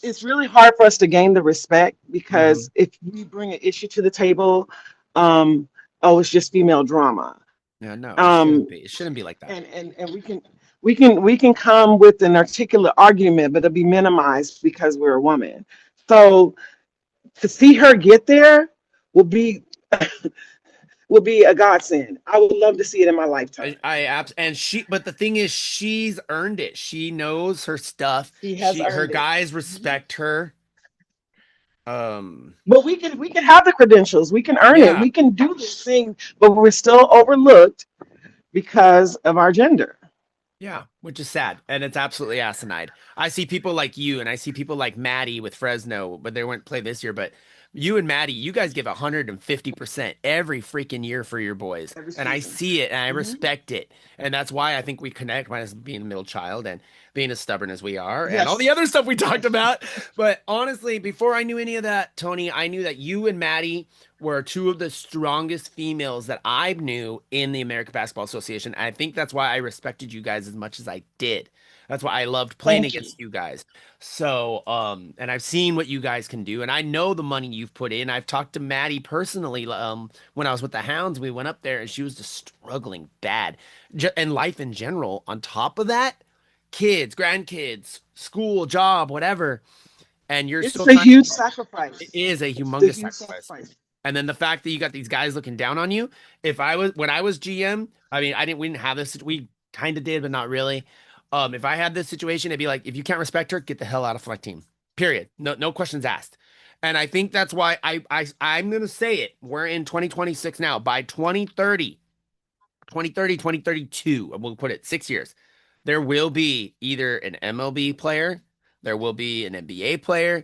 it's really hard for us to gain the respect Hmm. because if we bring an issue to the table, um, oh, it's just female drama. Yeah, no, it shouldn't Um, be. It shouldn't be like that. and we can come with an articulate argument, but it'll be minimized because we're a woman. So to see her get there will be will be a godsend. I would love to see it in my lifetime. And but the thing is, she's earned it. She knows her stuff. She has Her earned it. guys Mhm. respect her. Um, But we can have the credentials. We can earn it. yeah. We can do this thing, but we're still overlooked because of our gender. Yeah, which is sad, and it's absolutely asinine. I see people like you, and I see people like Maddie with Fresno, but they won't play this year. But you and Maddie, you guys give 150% every freaking year for your boys, Every and I season. see it, and I Hmm. respect it, and that's why I think we connect, minus being a middle child and being as stubborn as we are, and all the Yes. other stuff we talked Yes. about. But honestly, before I knew any of that, Tony, I knew that you and Maddie were two of the strongest females that I knew in the American Basketball Association. And I think that's why I respected you guys as much as I did. That's why I loved playing Thank you. against you guys. So, and I've seen what you guys can do, and I know the money you've put in. I've talked to Maddie personally, when I was with the Hounds, we went up there and she was just struggling bad. And life in general. On top of that, kids, grandkids, school, job, whatever, and you're It's still a trying. huge It sacrifice. is a It's a humongous huge sacrifice. sacrifice. And then the fact that you got these guys looking down on you. If I was when I was GM, I mean, we didn't have this. We kind of did, but not really. If I had this situation, it'd be like, if you can't respect her, get the hell out of my team. Period. No questions asked. And I think that's why I'm gonna say it. We're in 2026 now. By 2030, 2030, 2032, and we'll put it 6 years, there will be either an MLB player, there will be an NBA player,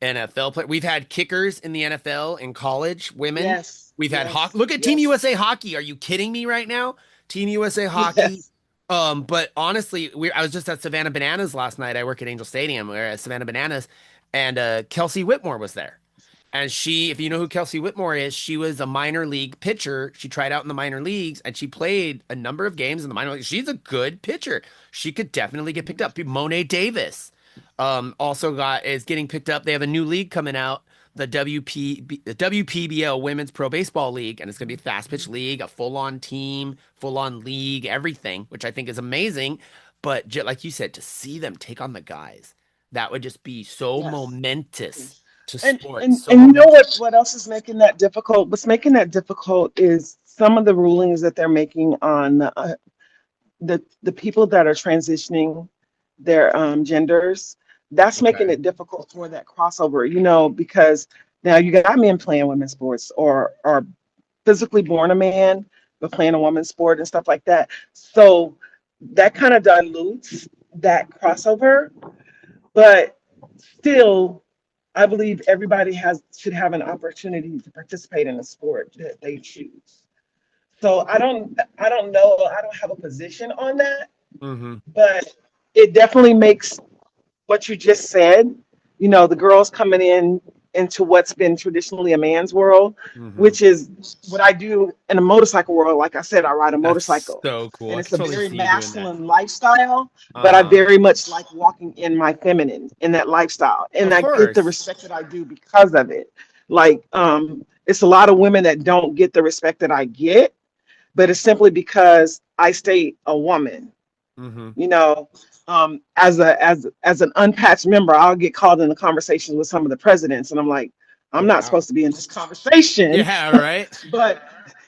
NFL player. We've had kickers in the NFL in college, women. Yes, We've had hockey. yes, Look at Team yes, USA hockey. Are you kidding me right now? Team USA hockey. yes. But honestly, I was just at Savannah Bananas last night. I work at Angel Stadium. We're at Savannah Bananas, and Kelsey Whitmore was there. And she, if you know who Kelsey Whitmore is, she was a minor league pitcher. She tried out in the minor leagues and she played a number of games in the minor leagues. She's a good pitcher. She could definitely get picked up. Monet Davis, also is getting picked up. They have a new league coming out, the WPBL Women's Pro Baseball League, and it's going to be a fast pitch league, a full on team, full on league, everything, which I think is amazing. But like you said, to see them take on the guys, that would just be so Yes. momentous Yes. to And sports, and so and you know momentous. what else is making that difficult? What's making that difficult is some of the rulings that they're making on the people that are transitioning their genders. That's making Okay. it difficult for that crossover, because now you got men playing women's sports or physically born a man but playing a woman's sport and stuff like that. So that kind of dilutes that crossover, but still I believe everybody has should have an opportunity to participate in a sport that they choose. So I don't know, I don't have a position on that, Mm-hmm. but it definitely makes what you just said, the girls coming into what's been traditionally a man's world, Mm-hmm. which is what I do in a motorcycle world. Like I said, I ride a That's motorcycle so cool. and I it's could a totally very see you doing that. masculine lifestyle, but I Uh-huh. very much like walking in my feminine in that lifestyle. And Of I get the course. respect that I do because of it. Like, it's a lot of women that don't get the respect that I get, but it's simply because I stay a woman Mm-hmm. you know as an unpatched member. I'll get called in a conversation with some of the presidents and I'm like, Oh I'm not wow. supposed to be in this conversation. Yeah, right. But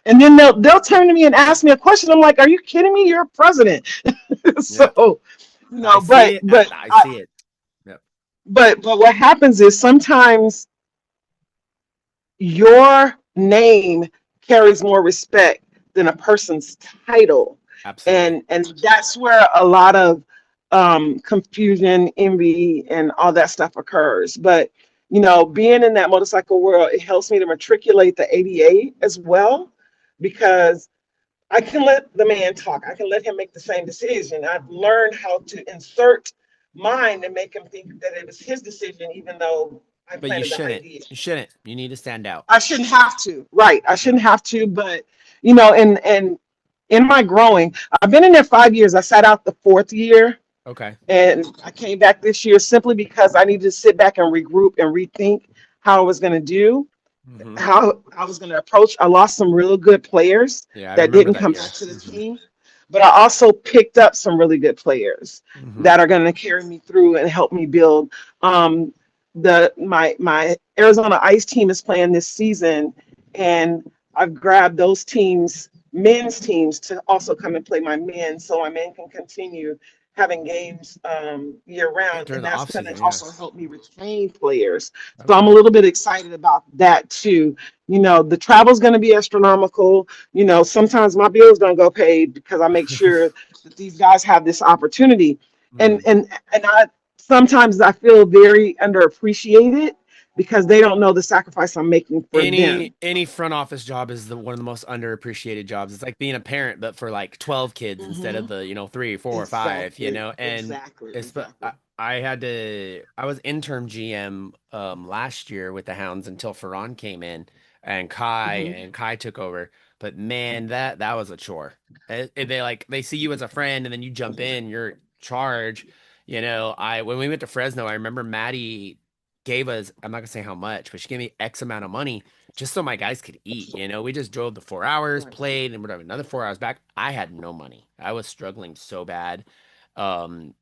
and then they'll turn to me and ask me a question. I'm like, are you kidding me? You're a president. Yeah. So I see but it. but I I see it. Yep. but what happens is sometimes your name carries more respect than a person's title, Absolutely. and that's where a lot of confusion, envy, and all that stuff occurs. But being in that motorcycle world, it helps me to matriculate the ADA as well, because I can let the man talk. I can let him make the same decision. I've learned how to insert mine and make him think that it was his decision, even though I But you planted the shouldn't. idea. You shouldn't. You need to stand out. I shouldn't have to. Right. I Yep. shouldn't have to, but and in my growing, I've been in there 5 years. I sat out the fourth year Okay. and I came back this year simply because I needed to sit back and regroup and rethink how I was going to do, Mm-hmm. how I was going to approach. I lost some real good players Yeah, I that remember didn't that come back year. to the Mm-hmm. team, but I also picked up some really good players Mm-hmm. that are going to carry me through and help me build. Um, my Arizona Ice team is playing this season, and I've grabbed those teams, men's teams, to also come and play my men, so my men can continue having games year Yeah, round, during and the that's off going to season, yeah. also help me retain players. So I'm a Okay. little bit excited about that too. The travel's going to be astronomical. Sometimes my bills don't go paid because I make sure that these guys have this opportunity. And Mm. and and I sometimes I feel very underappreciated because they don't know the sacrifice I'm making for Any them. any front office job is the one of the most underappreciated jobs. It's like being a parent, but for like 12 kids instead of Hmm. the, 3, 4, 5, Exactly, and exactly, it's but exactly. I was interim GM last year with the Hounds until Ferran came in Hmm. and Kai took over. But man, that was a chore. They see you as a friend and then you jump in, charge. I when we went to Fresno, I remember Maddie gave us, I'm not gonna say how much, but she gave me X amount of money just so my guys could eat. We just drove the 4 hours, Right. played, and we're driving another 4 hours back. I had no money. I was struggling so bad. Um,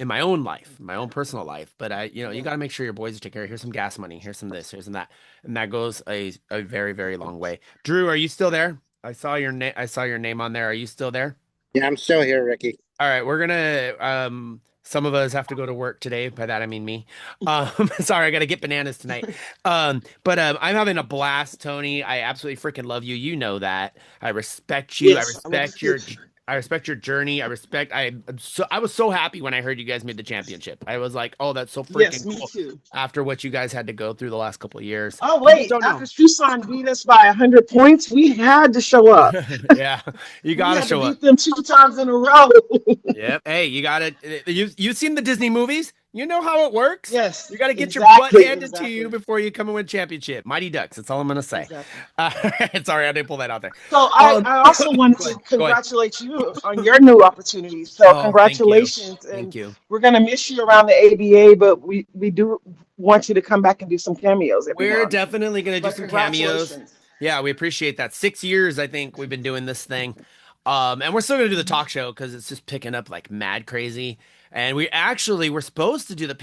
in my own life, my own personal life. But you got to make sure your boys are taken care of. Here's some gas money. Here's some this. Here's some that, and that goes a very very long way. Drew, are you still there? I saw your name. I saw your name on there. Are you still there? Yeah, I'm still here, Ricky. All right, we're gonna some of us have to go to work today. By that I mean me. Sorry, I gotta get bananas tonight. But I'm having a blast, Tony. I absolutely freaking love you. You know that. I respect you. Yes, I was just I respect your journey. I was so happy when I heard you guys made the championship. I was like, oh, that's so yes, freaking me cool. too. After what you guys had to go through the last couple of years. Oh People wait, don't after know. Tucson beat us by 100 points, we had to show up. Yeah, you We gotta had to show up. beat them 2 times in a row. Yep. Hey, you got it. You've seen the Disney movies. You know how it works. Yes, You got to get your butt exactly, handed to you exactly, before you come and win a championship. Mighty Ducks. That's all I'm gonna say. exactly. Uh, Sorry, I didn't pull that out there. So I, Um, I also wanted go to ahead. Go ahead. congratulate you on your new opportunity. So Oh, thank you. congratulations, Thank and you. we're gonna miss you around the ABA, but we do want you to come back and do some cameos every We're now and then. definitely gonna do But some cameos. congratulations. Yeah, we appreciate that. 6 years, I think we've been doing this thing. And we're still gonna do the Mhm. talk show because it's just picking up like mad crazy. And we're supposed to do the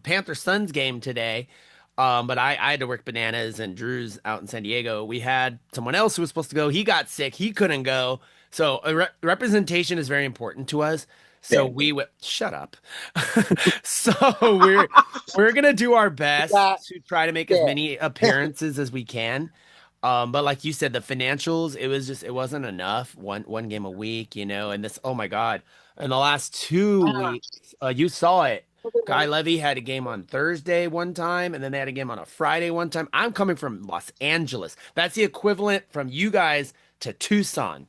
Panther Suns game today. But I had to work bananas and Drew's out in San Diego. We had someone else who was supposed to go. He got sick. He couldn't go. So representation is very important to us. So Big. we went, shut up. So we're gonna do our best Got to try to make as big. many appearances as we can. But like you said, the financials, it wasn't enough. One game a week, and this, oh my God. In the last 2 weeks, you saw it. Guy Levy had a game on Thursday one time, and then they had a game on a Friday one time. I'm coming from Los Angeles. That's the equivalent from you guys to Tucson,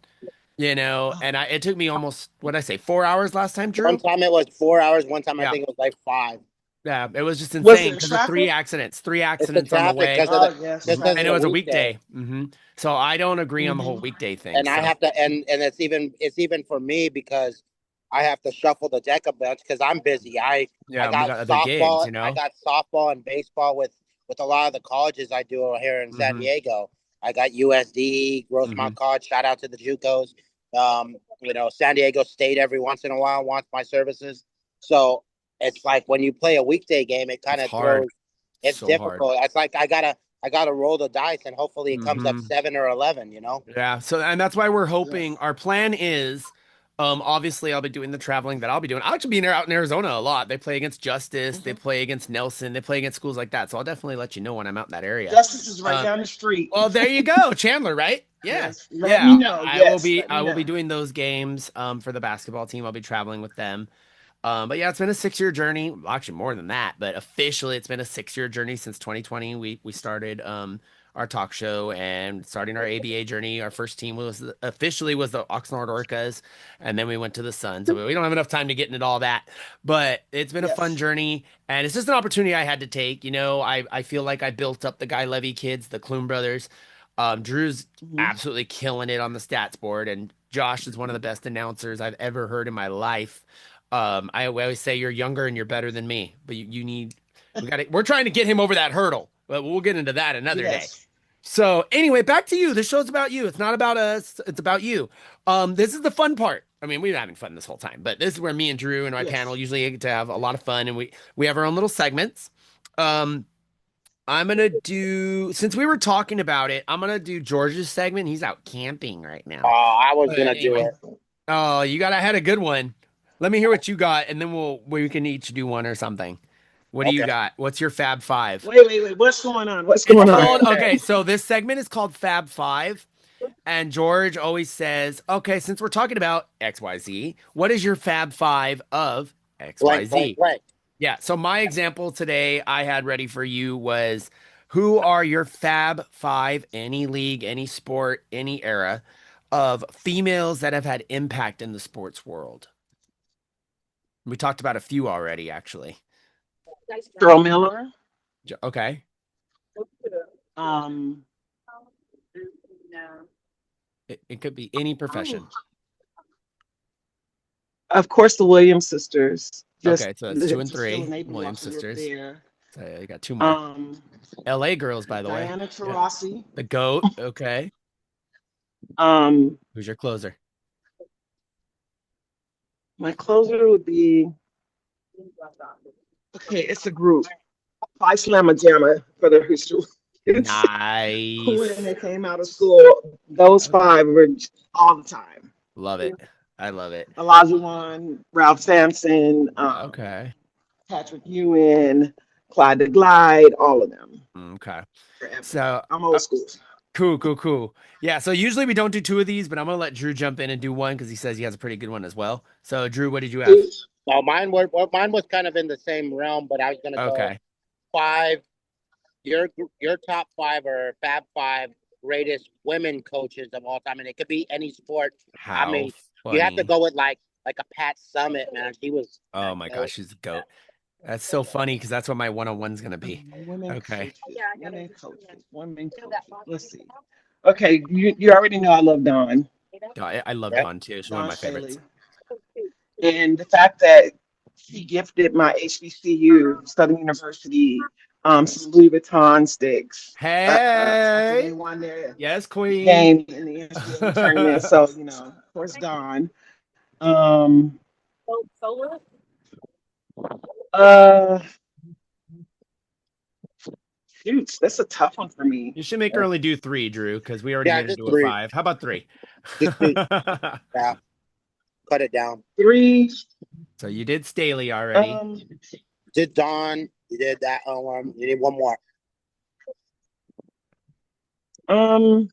Oh, and it took me almost, what did I say, 4 hours last time, One Drew? time it was 4 hours. One time I Yeah. think it was like five. Yeah, it was just was insane there because of three traffic? accidents, three It's the accidents on the traffic way, Oh yes, just Mhm. because and it's it a traffic. was a weekday. weekday. So I don't agree on the whole Hmm. weekday thing. And I So have to and it's even for me because I have to shuffle the deck a bunch because I'm busy. I yeah, we got got other gigs, softball. you I know. got softball and baseball with a lot of the colleges I do here in San Hmm. Diego. I got USD, Hmm. Grossmont College. Shout out to the JUCOs. San Diego State every once in a while wants my services. So it's like when you play a weekday game, it kind It's of hard, throws. It's so hard. difficult. It's like I gotta roll the dice, and hopefully it comes up Hmm. 7 or 11. Yeah, so and that's why we're hoping. Yes. Our plan is, obviously I'll be doing the traveling that I'll be doing. I'll actually be out in Arizona a lot. They play against Justice, they Hmm. play against Nelson, they play against schools like that. So I'll definitely let you know when I'm out in that area. Justice is right Um, down the street. Well, there you go, Chandler, right? Yeah. Yes. Let me Yeah, know. Yes. Let I me will be know. doing those games for the basketball team. I'll be traveling with them. But yeah, it's been a 6 year journey. Well, actually more than that, but officially it's been a 6 year journey since 2020. We started our talk show and starting our ABA journey. Our first team officially was the Oxnard Orcas, and then we went to the Suns. So we don't have enough time to get into all that, but it's been a fun Yes. journey, and it's just an opportunity I had to take. I feel like I built up the Guy Levy kids, the Clume brothers. Drew's Hmm. absolutely killing it on the stats board, and Josh is one of the best announcers I've ever heard in my life. I always say you're younger and you're better than me, but you need we're trying to get him over that hurdle, but we'll get into that another day. Yes. So anyway, back to you. This show's about you. It's not about us. It's about you. This is the fun part. I mean, we've been having fun this whole time, but this is where me and Drew and my panel Yes. usually get to have a lot of fun, and we have our own little segments. Um, I'm gonna do since we were talking about it, I'm gonna do George's segment. He's out camping right now. I was But gonna do anyway, it. Oh. oh, I had a good one. Let me hear what you got, and then we can each do one or something. What do you Okay. got? What's your Fab Five? Wait. What's going on? What's It's going on? Okay. called, Okay. okay, so this segment is called Fab Five, and George always says, okay, since we're talking about XYZ, what is your Fab Five of Blank. Blank. XYZ? Blank. Yeah, so my example today I had ready for you was who are your Fab Five, any league, any sport, any era, of females that have had impact in the sports world? We talked about a few already, actually. Cheryl Miller. Okay. Um. It could be any Oh, profession. Of course, the Williams sisters. Just Okay, so that's two and just three. feeling able to Williams walk through sisters. there. So you got two more. Um, LA girls, by the way. Diana Yeah. Taurasi. The GOAT. Okay. Um, Who's your closer? my closer would be okay. It's a group. Phi Slamma Jamma for the Houston kids. When Nice. they came out of school, those Okay. five were all the time. Love it. I love it. Olajuwon, Ralph Sampson, Okay. Patrick Ewing, Clyde the Glide, all of them. Okay. Forever. So, I'm old school. cool, cool, cool. Yeah, so usually we don't do two of these, but I'm gonna let Drew jump in and do one because he says he has a pretty good one as well. So, Drew, what did you have? No, mine was kind of in the same realm, but I was gonna go Okay. five. Your top five are Fab Five greatest women coaches of all time, and it could be any sport. I How mean, you have to funny. go with like a Pat Summit, man. She was Oh my gosh, she's a goat. That's so funny because that's what my one-on-one's gonna be. Women Okay. coaches. Women coaches. Women coaches. Let's see. Okay, you already know I love Dawn. I love yeah. Dawn too. She's one of Dawn my favorites. Staley. And the fact that she gifted my HBCU, Southern University, some Louis Vuitton sticks after they Hey, won their yes, Queen. game in the NCAA tournament. So, of course, Dawn. Um, uh, Shoots, that's a tough one for me. You should make her only do three, Drew, because we already Yeah, made her just do a three. five. How about three? Just three. Yeah, cut it down. Three. So you did Staley already. Um, Did Don? You did that one. You did one more. um,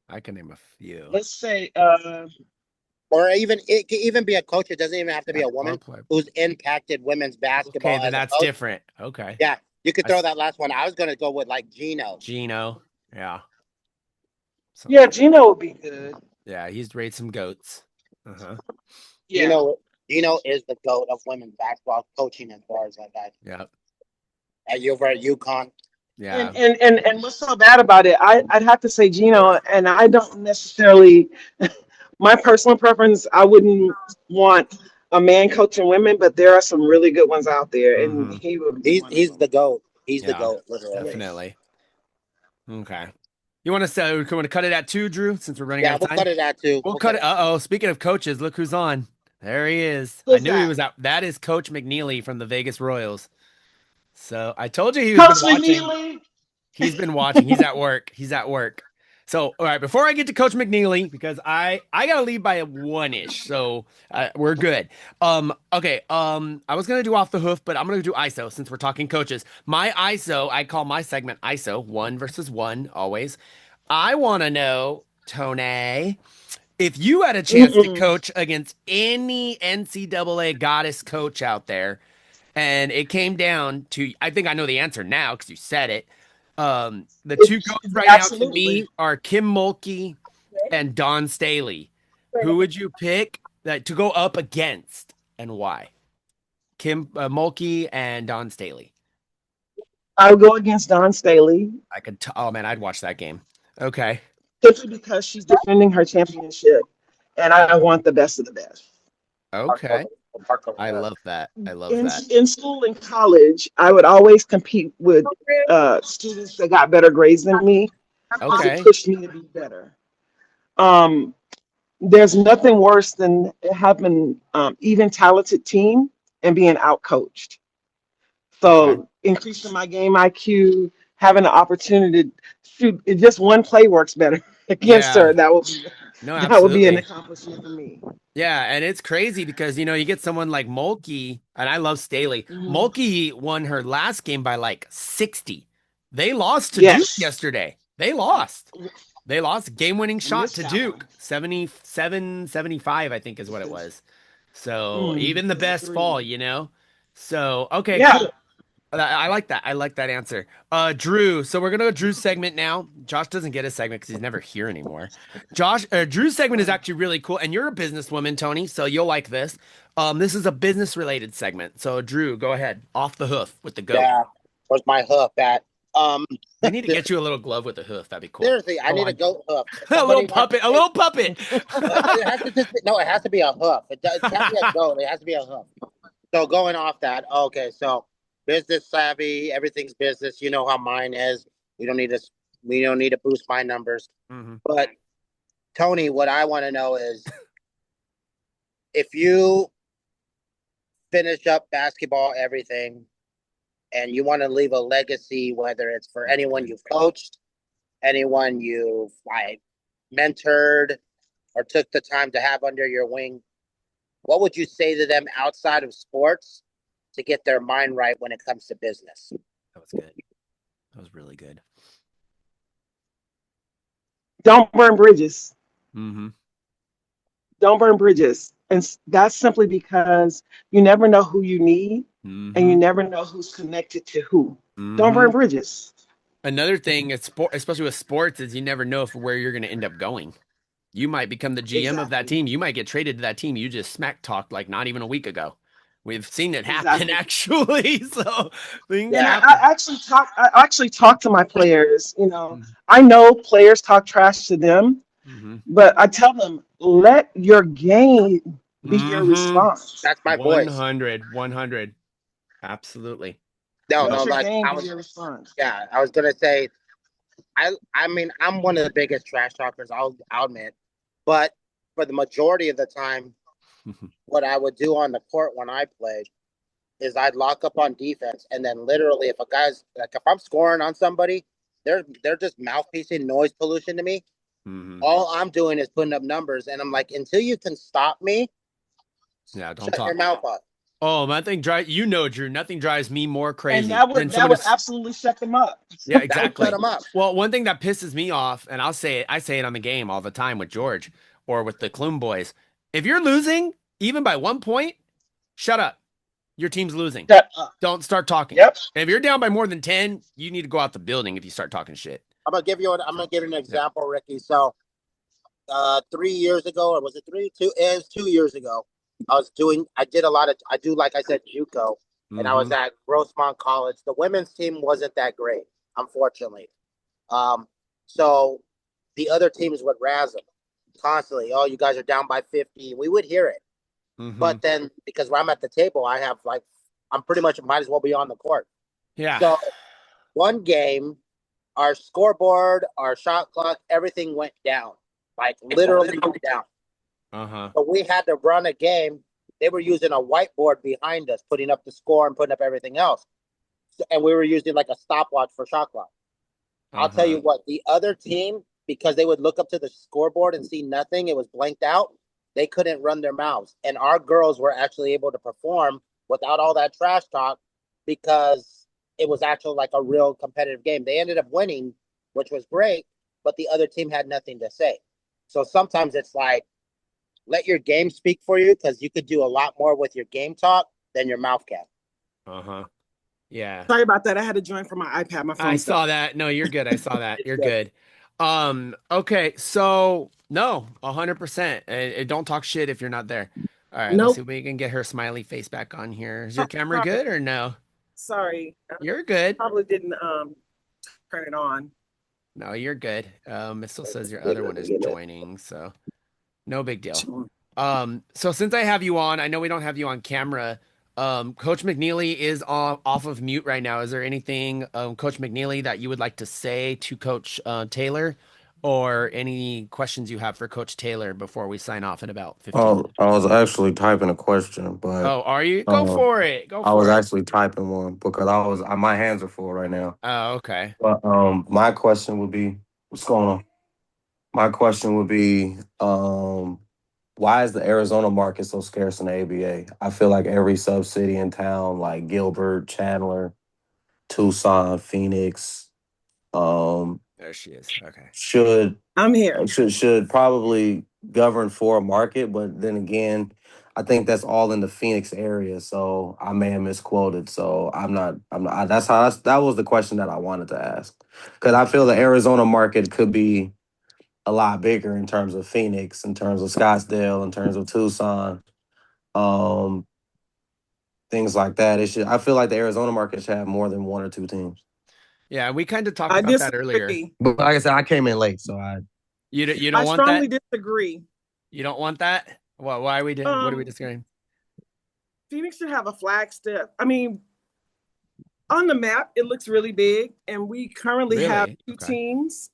I can name a few. let's say, Or even it could even be a coach. It doesn't even have to be Yeah, a or woman play. who's impacted women's Okay, basketball then as a that's coach. different. Okay. Yeah, you could I throw s- that last one. I was gonna go with like Gino. Gino. Yeah. yeah, Something. Gino would be good. Yeah, he's raised some goats. Uh-huh. Yeah. Gino is the goat of women's basketball coaching as far as like that. Yeah. At over at UConn. Yeah. And what's so bad about it? I'd have to say Gino, and I don't necessarily my personal preference. I wouldn't want a man coaching women, but there are some really good ones out there, and Mm-hmm. he would be He's one of he's them. the goat. He's the Yeah, goat, literally. Yes. definitely. Okay. You want to cut it at two, Drew, since we're running out Yeah, of we'll time? cut it at two. We'll We'll cut cut it. it. Uh-oh. Speaking of coaches, look who's on. There he is. I Who's knew he that? was out. That is Coach McNeely from the Vegas Royals. So I told you he's been Coach watching. McNeely. He's been watching. He's at work. He's at work. So, all right, before I get to Coach McNeely, because I gotta leave by one-ish, so we're good. Okay. I was gonna do off the hoof, but I'm gonna do ISO since we're talking coaches. My ISO, I call my segment ISO, one versus one, always. I want to know, Tonee, if you had a chance to Mm-mm. coach against any NCAA goddess coach out there, and it came down to, I think I know the answer now because you said it. The two It's goats right now to absolutely. me are Kim Mulkey and Don Staley. Who would you pick to go up against and why? Kim Mulkey and Don Staley. I would go against Don Staley Oh man, I'd watch that game. Okay. simply because she's defending her championship, and I want the best of the best. Okay. I love that. I love that. In school and college, I would always compete with students that got better grades than me because it Okay. pushed me to be better. Um, there's nothing worse than having even talented team and being outcoached. Okay. So increasing my game IQ, having the opportunity to shoot, if just one play works better against Yeah. her. No, That would be an absolutely. accomplishment for me. Yeah, and it's crazy because you get someone like Mulkey, and I love Staley. Mhm. Mulkey won her last game by like 60. They lost to Duke Yes, yesterday. They lost. They lost game-winning shot missed to that Duke. one. 77-75, I think is what it was. So even the It was a best fall, three. you know? So okay, Yeah. cool. I like that. I like that answer. Drew. So we're gonna go Drew's segment now. Josh doesn't get a segment because he's never here anymore. Drew's segment is Oh. actually really cool, and you're a businesswoman, Tonee, so you'll like this. This is a business related segment. So Drew, go ahead, off the hoof with the goat. Yeah. Where's my hoof at? Um, We need to get you a little glove with a hoof. That'd be cool. seriously, I Go need a on. goat hoof. If A little somebody wants puppet. A to, little puppet. it has to just be, no, it has to be a hoof. It can't be a goat. It has to be a hoof. So going off that, okay, so business savvy, everything's business. You know how mine is. We don't need to we don't need to boost my numbers. Hmm. But Tony, what I want to know is if you finish up basketball, everything, and you want to leave a legacy, whether it's for That's anyone good. you've coached, anyone you've like mentored or took the time to have under your wing, what would you say to them outside of sports to get their mind right when it comes to business? That was good. That was really good. Don't burn bridges. Hmm. Don't burn bridges. And that's simply because you never know who you need and you Hmm. never know who's connected to who. Don't Hmm. burn bridges. Another thing, especially with sports, is you never know where you're going to end up going. You might become the GM of that Exactly. team. You might get traded to that team you just smack talked like not even a week ago. We've seen it happen Exactly. actually. So things And Yeah. happen. I actually talk to my players. I know players talk trash to them, Mm-hmm. but I tell them, let your game be your Mm-hmm. response. That's my voice. 100. 100. Absolutely. No, Yep. no, Let your like game I be was, your response. yeah, I was gonna say, I mean, I'm one of the biggest trash talkers. I'll admit, but for the majority of the time, what I would do on the court when I played is I'd lock up on defense, and then literally, if a guy's like, if I'm scoring on somebody, they're just mouthpiecing noise pollution to me. Hmm. All I'm doing is putting up numbers, and I'm like, until you can stop me, Yeah, don't shut your talk. mouth up. Oh, my thing drive Drew, nothing drives me more And crazy that than would that someone would is. absolutely shut them up. Yeah, That would shut exactly. them up. Well, one thing that pisses me off, and I say it on the game all the time with George or with the Clume boys. If you're losing, even by 1 point, shut up. Your team's losing. Shut up. Don't start talking. Yep. And if you're down by more than 10, you need to go out the building if you start talking shit. I'm So, gonna give you an yep. example, Ricky. So 3 years ago, or was it three? Two is 2 years ago. I did a lot of, I do, like I said, JUCO, and I was Mm-hmm. at Grossmont College. The women's team wasn't that great, unfortunately. Um, so the other teams would razz them constantly. Oh, you guys are down by 50. We would hear it. Mm-hmm. But then because when I'm at the table, I'm pretty much might as well be on the court. Yeah. So one game, our scoreboard, our shot clock, everything went down. Like literally went down. Uh-huh. But we had to run a game. They were using a whiteboard behind us, putting up the score and putting up everything else. And we were using like a stopwatch for shot clock. I'll tell Uh-huh. you what, the other team, because they would look up to the scoreboard and see nothing, it was blanked out, they couldn't run their mouths. And our girls were actually able to perform without all that trash talk because it was actually like a real competitive game. They ended up winning, which was great, but the other team had nothing to say. So sometimes it's like, let your game speak for you because you could do a lot more with your game talk than your mouth can. Uh-huh. Yeah. Sorry about that. I had to join from my iPad. My I phone's saw stuck. that. No, you're good. I saw that. It's You're good. good. Okay, so no, 100%. Don't talk shit if you're not there. All right, let's see Nope. if we can get her smiley face back on here. Is your camera good or no? Sorry. I You're good. probably didn't turn it on. No, you're good. It still says your other one is joining, so no big deal. So since I have you on, I know we don't have you on camera. Coach McNeely is off of mute right now. Is there anything, Coach McNeely, that you would like to say to Coach Taylor, or any questions you have for Coach Taylor before we sign off in about 15 Oh, minutes? I was actually typing a question, but Oh, are you? Go um, for it. Go I was for it. actually typing one because my hands are full right now. Oh, okay. But my question would be, what's going on? My question would be, why is the Arizona market so scarce in the ABA? I feel like every sub city in town, like Gilbert, Chandler, Tucson, Phoenix, um, There she is. Okay. should I'm here. should probably govern for a market, but then again, I think that's all in the Phoenix area. So I may have misquoted. So I'm not. That was the question that I wanted to ask because I feel the Arizona market could be a lot bigger in terms of Phoenix, in terms of Scottsdale, in terms of Tucson, um, things like that. It should. I feel like the Arizona market should have more than one or two teams. Yeah, we kind of talked I about that earlier. disagree. But like I said, I came in late, so You I don't want strongly that? disagree. You don't want that? Why are we doing? What are we Um, discussing? Phoenix should have a flag step. I mean, on the map, it looks really big, and we currently have Really? two Okay. teams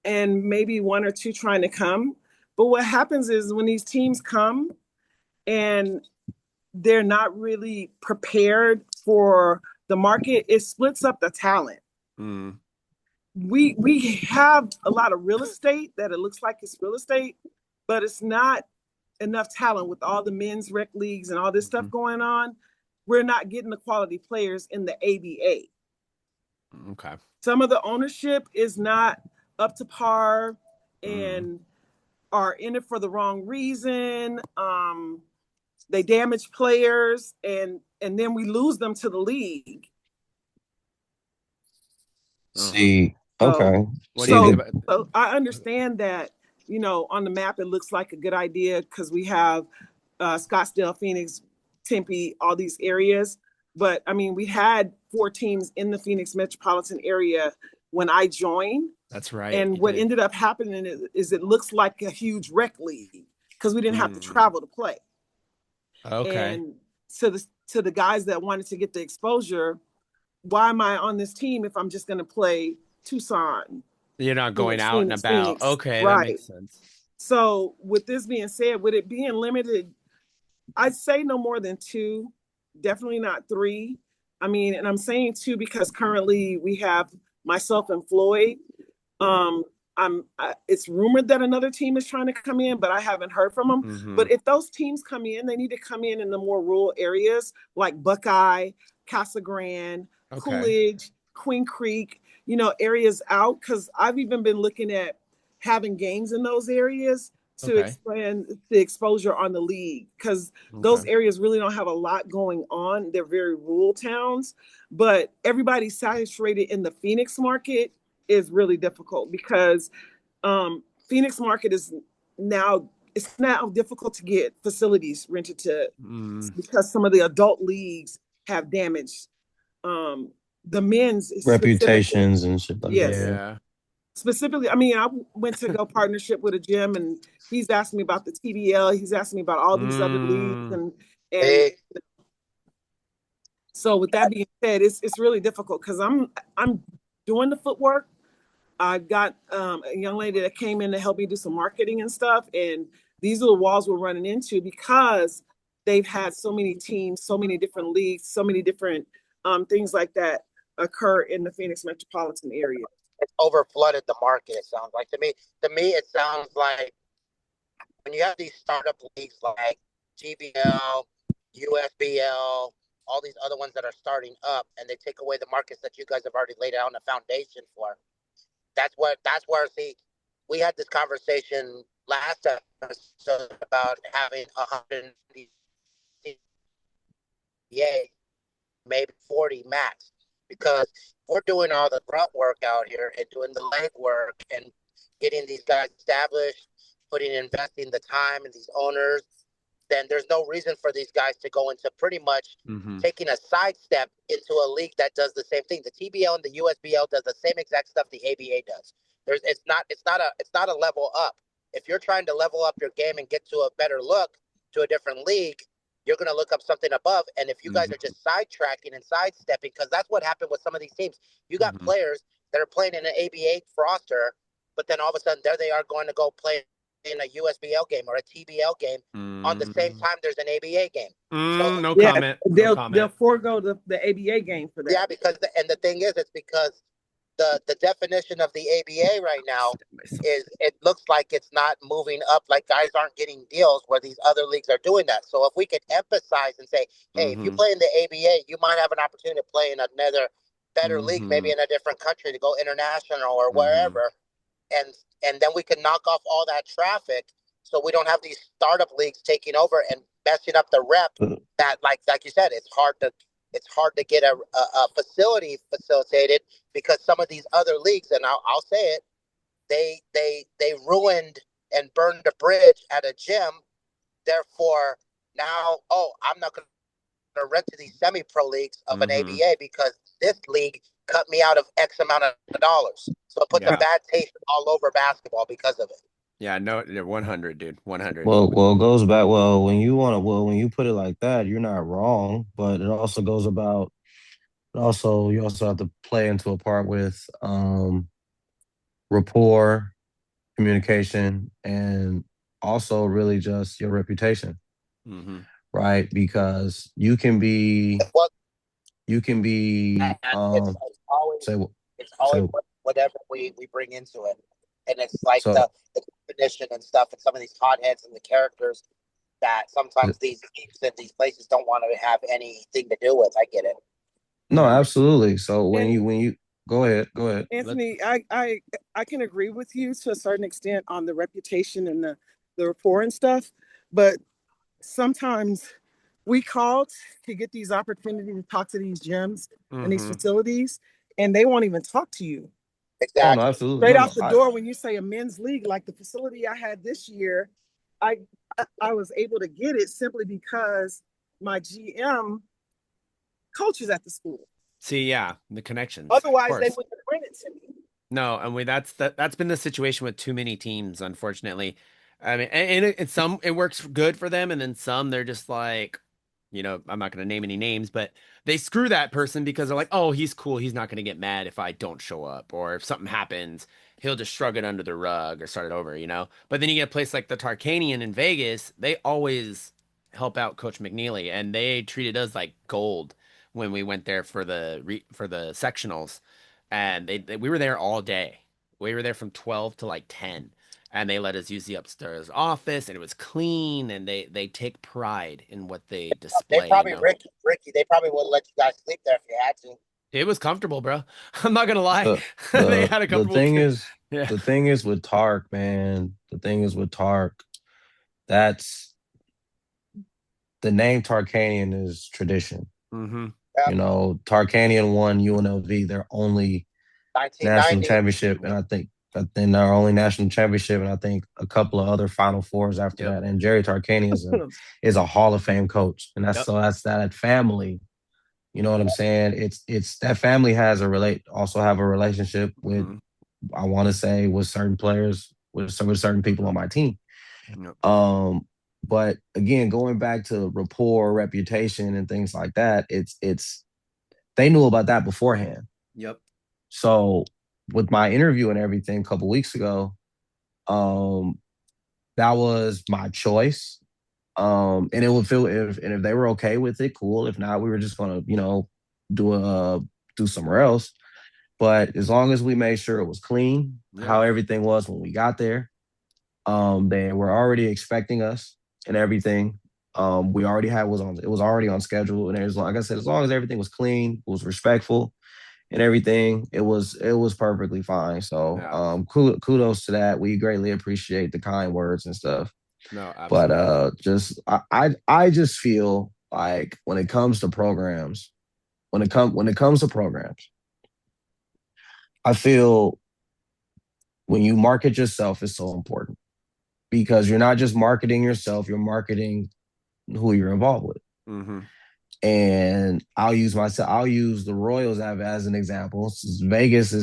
and maybe one or two trying to come. But what happens is when these teams come and they're not really prepared for the market, it splits up the talent. Mm. We have a lot of real estate that it looks like it's real estate, but it's not enough talent with all the men's rec leagues and all this stuff Mhm. going on. We're not getting the quality players in the ABA. Okay. Some of the ownership is not up to par Mm. and are in it for the wrong reason. They damage players and then we lose them to the league. Uh-huh. see. So Okay. What do you See think so the about? so I understand that, you know, on the map it looks like a good idea because we have Scottsdale, Phoenix, Tempe, all these areas. But I mean, we had 4 teams in the Phoenix metropolitan area when I joined. That's right. And You what did. ended up happening is it looks like a huge rec league because we didn't have to Mm. travel to play. Okay. And to the guys that wanted to get the exposure, why am I on this team if I'm just going to play Tucson, You're not going Phoenix, out and Phoenix, about. Phoenix? Okay, that Right. makes sense. So with this being said, with it being limited, I'd say no more than 2, definitely not 3. I mean, and I'm saying 2 because currently we have myself and Floyd. Um, it's rumored that another team is trying to come in, but I haven't heard from them. Mm-hmm. But if those teams come in, they need to come in the more rural areas like Buckeye, Casa Grande, Okay. Coolidge, Queen Creek, you know, areas out. Because I've even been looking at having games in those areas to Okay. expand the exposure on the league. Because Okay. those areas really don't have a lot going on. They're very rural towns, but everybody's saturated in the Phoenix market is really difficult because Phoenix market is now it's now difficult to get facilities rented to Mm. because some of the adult leagues have damaged um, the men's specifically. reputations and shit like that. Yes, Yeah. Yeah. specifically. I mean, I went to go partnership with a gym, and he's asking me about the TBL. He's asking me about all these other leagues, Mm. and Hey, so with that being said, it's really difficult because I'm doing the footwork. I got a young lady that came in to help me do some marketing and stuff. And these are the walls we're running into because they've had so many teams, so many different leagues, so many different things like that occur in the Phoenix metropolitan area. it's over flooded the market. It sounds like to me. To me, it sounds like when you have these startup leagues like GBL, USBL, all these other ones that are starting up, and they take away the markets that you guys have already laid out a foundation for. That's where see, we had this conversation last episode about having 100 maybe 40 max, because we're doing all the grunt work out here and doing the leg work and getting these guys established, investing the time in these owners. Then there's no reason for these guys to go into pretty much Mm-hmm. taking a sidestep into a league that does the same thing. The TBL and the USBL does the same exact stuff the ABA does. It's not a level up. If you're trying to level up your game and get to a better look, to a different league, you're going to look up something above. And if you guys are Mm-hmm. just sidetracking and sidestepping, because that's what happened with some of these teams, you got Mm-hmm. players that are playing in an ABA roster, but then all of a sudden there they are going to go play in a USBL game or a TBL game on the same time there's an ABA game. So No Yeah, comment. No they'll comment. forego the ABA game for yeah, that. because the thing is, it's because the definition of the ABA right now is it looks like it's not moving up. Like guys aren't getting deals where these other leagues are doing that. So if we could emphasize and say, hey, if you Mm-hmm. play in the ABA, you might have an opportunity to play in another better league, Mm-hmm. maybe in a different country, to go international or Mm-hmm. wherever, and then we can knock off all that traffic, so we don't have these startup leagues taking over and messing up the rep. That like you said, it's hard to get a facility facilitated, because some of these other leagues, and I'll say it, they ruined and burned a bridge at a gym. Therefore, now, I'm not going to rent to these semi-pro leagues of an Mm-hmm. ABA because this league cut me out of X amount of dollars. So it puts a Yeah. bad taste all over basketball because of it. Yeah, no, 100, dude. 100. Well, it goes back. When you put it like that, you're not wrong, but it also goes about. Also, you also have to play into a part with rapport, communication, and also really just your reputation, Mm-hmm. right? Because What you can be it's always say it's say always whatever we bring into it, and it's like so the definition and stuff, and some of these hotheads and the characters that sometimes these teams and these places don't want to have anything to do with. I get it. no, absolutely. So And when you go ahead. Let Anthony, I can agree with you to a certain extent on the reputation and the rapport and stuff, but sometimes we called to get these opportunities to talk to these gyms and these Mm-hmm. facilities, and they won't even talk to you. Oh no, Exactly. absolutely. Straight No, off no. the door, when you say a men's league, like the facility I had this year, I I was able to get it simply because my GM coaches at the school. See, yeah, the connections, of Otherwise, they course. wouldn't bring it to me. No, and that's been the situation with too many teams, unfortunately. I mean, and some it works good for them, and then some they're just like, I'm not going to name any names, but they screw that person because they're like, oh, he's cool, he's not going to get mad if I don't show up, or if something happens, he'll just shrug it under the rug or start it over. But then you get a place like the Tarkanian in Vegas, they always help out Coach McNeely, and they treated us like gold when we went there for the sectionals, and we were there all day. We were there from 12 to like 10, and they let us use the upstairs office, and it was clean, and they take pride in what they They display, probably Ricky. They probably wouldn't let you guys sleep there if you had to. It was comfortable, bro. I'm not gonna lie. The They had a comfortable yeah. the thing is with Tark, man. The thing is with Tark, that's the name Tarkanian is tradition. Mm-hmm. Yeah. Tarkanian won UNLV their only national 1990. championship, and I think our only national championship, and I think a couple of other Final Fours after Yep. that. And Jerry Tarkanian is a Hall of Fame coach, and Yep. that's that family. You know what I'm saying? It's that family has also have a relationship with, Mm-hmm. I want to say, with certain players, with certain people on my team. Yep. But again, going back to rapport, reputation, and things like that, it's they knew about that beforehand. Yep. So with my interview and everything a couple weeks ago, um, that was my choice. And it would feel if they were okay with it, cool. If not, we were just gonna, do somewhere else. But as long as we made sure it was clean, Yeah. how everything was when we got there, they were already expecting us and everything. We already had was on it was already on schedule, and as like I said, as long as everything was clean, was respectful, and everything, it was perfectly fine. So, Yeah. kudos to that. We greatly appreciate the kind words and stuff. No, But absolutely. just I just feel like when it comes to programs, when it comes to programs, I feel when you market yourself is so important because you're not just marketing yourself, you're marketing who you're involved with. Mm-hmm. And I'll use the Royals as an example. Vegas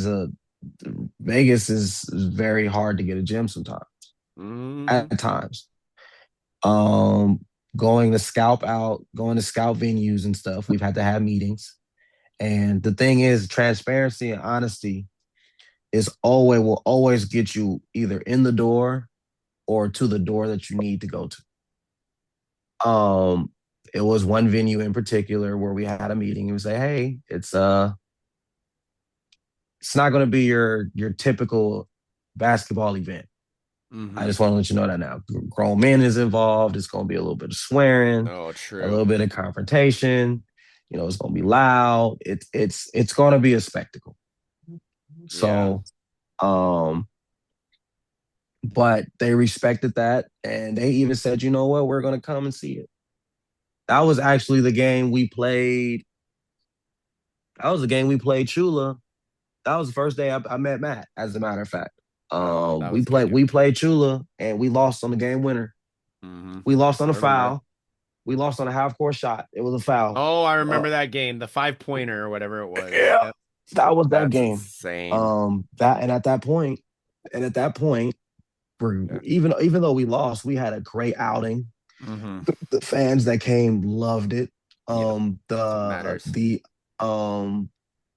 is very hard to get a gym sometimes. Mm-hmm. At times. Um going to scout venues and stuff. We've had to have meetings. And the thing is, transparency and honesty will always get you either in the door or to the door that you need to go to. It was one venue in particular where we had a meeting and we say, hey, it's not going to be your typical basketball event. I Mm-hmm. just want to let you know that now. Grown men is involved. It's going to be a little bit of swearing, Oh, a true. little bit of confrontation. It's going to be loud. It's going to be a spectacle. Yeah. So, um, but they respected that, and they even said, you know what, we're going to come and see it. That was actually the game we played. That was the game we played Chula. That was the first day I met Matt. As a matter of fact, That was good. we played Chula, and we lost on the game winner. Mm-hmm. We lost on I a remember. foul. We lost on a half court shot. It was a foul. Oh, I Uh, remember that game, the 5-pointer or whatever it was. yeah, Yep. That was that That's game. insane. That and at that point, we're Yeah. even though we lost, we had a great outing. Mm-hmm. The fans that came loved it. Yep. Um, That's what the matters. the um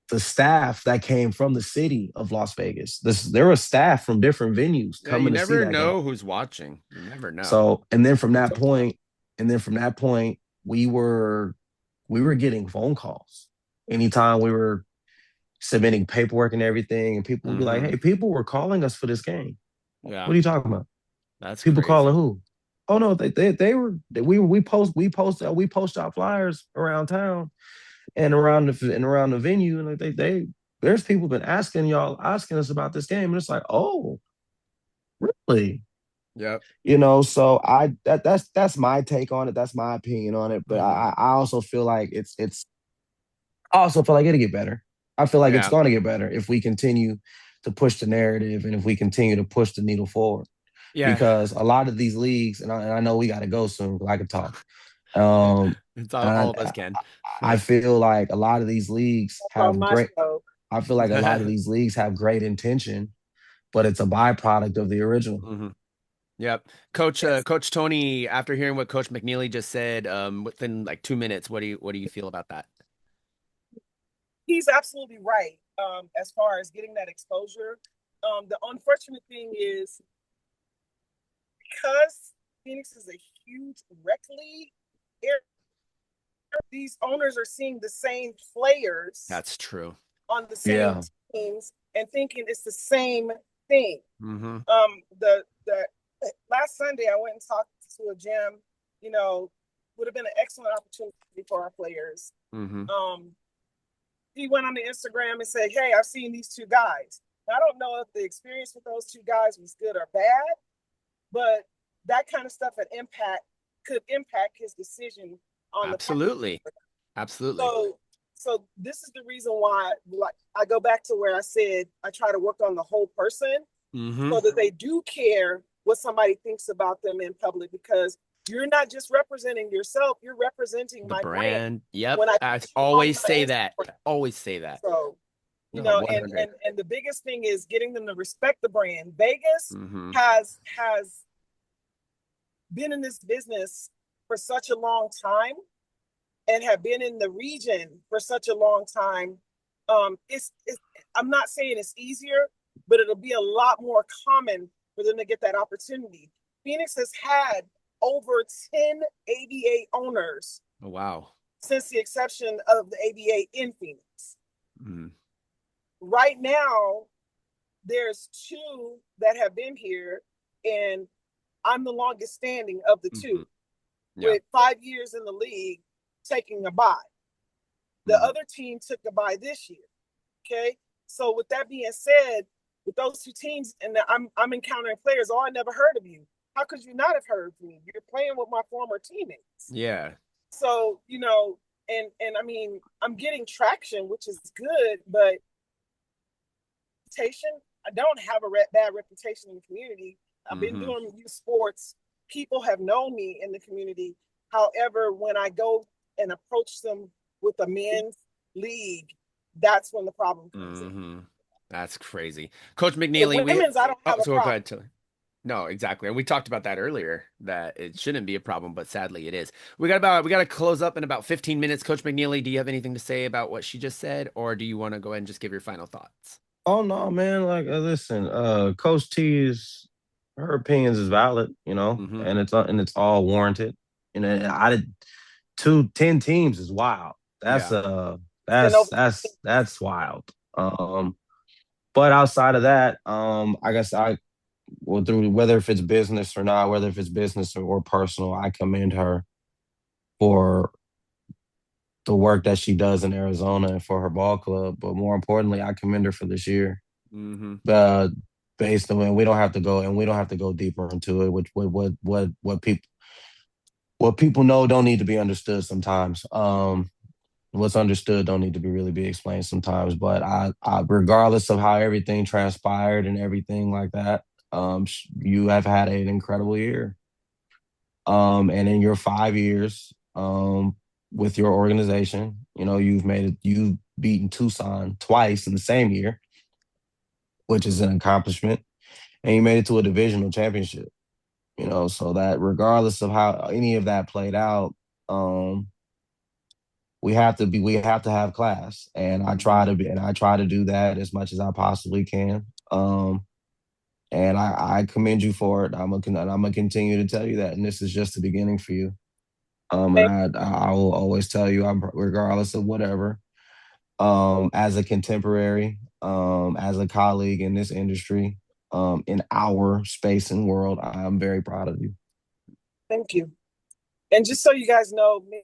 the staff that came from the city of Las Vegas. There was staff from different venues Yeah, you coming to see never that game. know who's watching. You never know. So, It's so tough. and then from that point, we were getting phone calls anytime we were submitting paperwork and everything, and people would be like, Mm-hmm. "Hey, people were calling us for this game. Yeah, What are you talking about? that's People calling crazy. who? Oh no, we post our flyers around town and around the venue, and like they there's people been asking us about this game, and it's like, oh, really? Yep. So that's my take on it. That's my opinion on it. But Mm-hmm. I also feel like I also feel like it'll get better. I feel like it's Yeah. going to get better if we continue to push the narrative and if we continue to push the needle forward. Yeah. Because a lot of these leagues, and I know we got to go soon because I can talk. Yeah. Um, It's and all of us can. I feel like a lot of these leagues That's on have my great. show. I feel like a lot of these leagues have great intention, but it's a byproduct of the original. Hmm. Yep. Yes. Coach Tonee, after hearing what Coach McNeely just said, within like 2 minutes, what do you feel about that? He's absolutely right. As far as getting that exposure. The unfortunate thing is because Phoenix is a huge rec league, these owners are seeing the same players That's true. on the same Yeah. teams and thinking it's the same thing. Mm-hmm. The last Sunday I went and talked to a gym. Would have been an excellent opportunity for our players. Mm-hmm. He went on the Instagram and said, "Hey, I've seen these two guys." Now, I don't know if the experience with those two guys was good or bad, but that kind of stuff could impact his decision on the package. Absolutely. Absolutely. So this is the reason why, like, I go back to where I said I try to work on the whole person Mm-hmm. so that they do care what somebody thinks about them in public, because you're not just representing yourself, you're representing The my brand. brand. Yep. When I I put you on always my say that. Instagram. Always say that. So, No, 100. and the biggest thing is getting them to respect the brand. Vegas Mm-hmm. has been in this business for such a long time and have been in the region for such a long time. It's I'm not saying it's easier, but it'll be a lot more common for them to get that opportunity. Phoenix has had over 10 ABA owners Oh, wow. since the exception of the ABA in Phoenix. Mm-hmm. Right now, there's two that have been here, and I'm the longest standing of the two, Yeah. with 5 years in the league, taking a bye. The other team took a bye this year. Okay, so with that being said, with those two teams, and I'm encountering players. Oh, I never heard of you. How could you not have heard of me? You're playing with my former teammates. Yeah. So and I mean, I'm getting traction, which is good, but I don't have a bad reputation in the community. I've been doing youth sports. People have known me in the community. However, when I go and approach them with a men's league, that's when the problem comes in. That's crazy. Coach The McNeely, women's, I don't have a so go problem. ahead, Tilly. No, exactly. And we talked about that earlier, that it shouldn't be a problem, but sadly it is. We got to close up in about 15 minutes. Coach McNeely, do you have anything to say about what she just said, or do you want to go ahead and just give your final thoughts? Oh no, man! Like, listen, Coach T is her opinions is valid, Mm-hmm. and it's all warranted. I did 10 teams is wild. That's Yeah. that's wild. But outside of that, I guess I well through whether if it's business or not, whether if it's business or personal, I commend her for the work that she does in Arizona and for her ball club. But more importantly, I commend her for this year. Mm-hmm. Uh, Based on we don't have to go and we don't have to go deeper into it, which what people know don't need to be understood sometimes. What's understood don't need to be really be explained sometimes. But I regardless of how everything transpired and everything like that, you have had an incredible year. And in your 5 years, with your organization, you've made it. beating Tucson twice in the same year, which is an accomplishment. And you made it to a divisional championship. So that regardless of how any of that played out, um, we have to have class. And I try to do that as much as I possibly can. And I commend you for it. I'm gonna continue to tell you that. And this is just the beginning for you. And I will always tell you, regardless of whatever, as a contemporary, as a colleague in this industry, in our space and world, I'm very proud of you. Thank you. And just so you guys know, me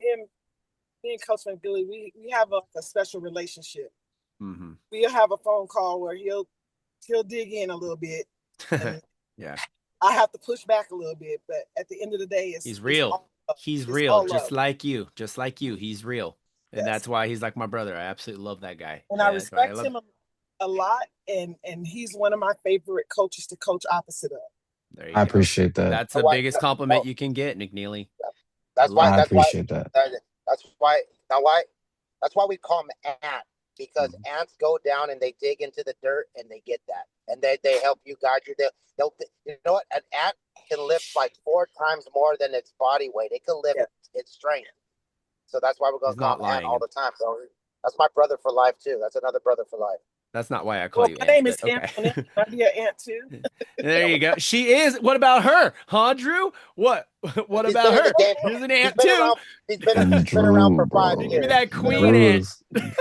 and Coach McGilly, we have a special relationship. Mm-hmm. We'll have a phone call where he'll dig in a little bit, and yeah, I have to push back a little bit. But at the end of the day, he's real. He's it's real, all just love. like you, just like you. He's real, and Yes. that's why he's like my brother. I absolutely love that guy, and I respect him a lot. And he's one of my favorite coaches to coach opposite of. There you I go. appreciate that. That's the biggest compliment you can get, McNeely. That's why. I appreciate that. That's why we call them ant, because ants go down and they dig into the dirt and they get that, and they help you guide you. They'll you know what? An ant can lift like 4 times more than its body weight. It can lift its strength. So that's why we're going to call him ant all the time. So that's my brother for life too. That's another brother for life. That's not why I call you my Ant. name is Antoinette. Can I be an ant too? There you go. She is. What about her? Huh, Drew? What about her? She's an ant too. He's been around for 5 years. Give me that queen ant.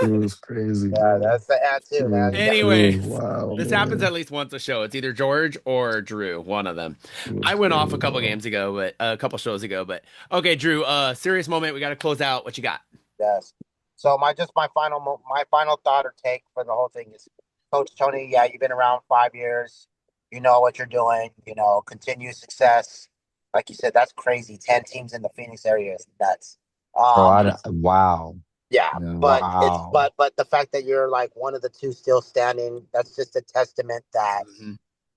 Drew is crazy. Yeah, that's the ant too, man. Anyways, wow, this happens at least once a show. It's either George or Drew, one of them. I went off a couple games ago, but a couple shows ago. But okay, Drew. Serious moment. We got to close out. What you got? Yes. So my final thought or take for the whole thing is, Coach Tonee, yeah, you've been around 5 years. You know what you're doing. Continued success. Like you said, that's crazy. 10 teams in the Phoenix area is nuts. Wow. Yeah, but wow. but the fact that you're like one of the 2 still standing, that's just a testament that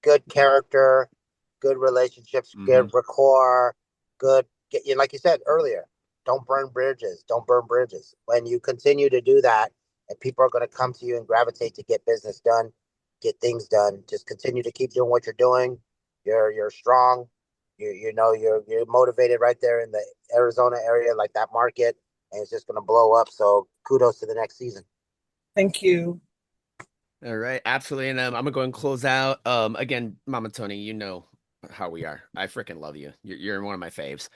good character, good relationships, good rapport, good. Like you said earlier, don't burn bridges. Don't burn bridges. When you continue to do that, and people are going to come to you and gravitate to get business done, get things done. Just continue to keep doing what you're doing. You're strong. You're motivated right there in the Arizona area, like that market, and it's just going to blow up. So kudos to the next season. Thank you. All right, absolutely. And I'm gonna go and close out. Again, Mama Tonee, you know how we are. I freaking love you. You're one of my faves.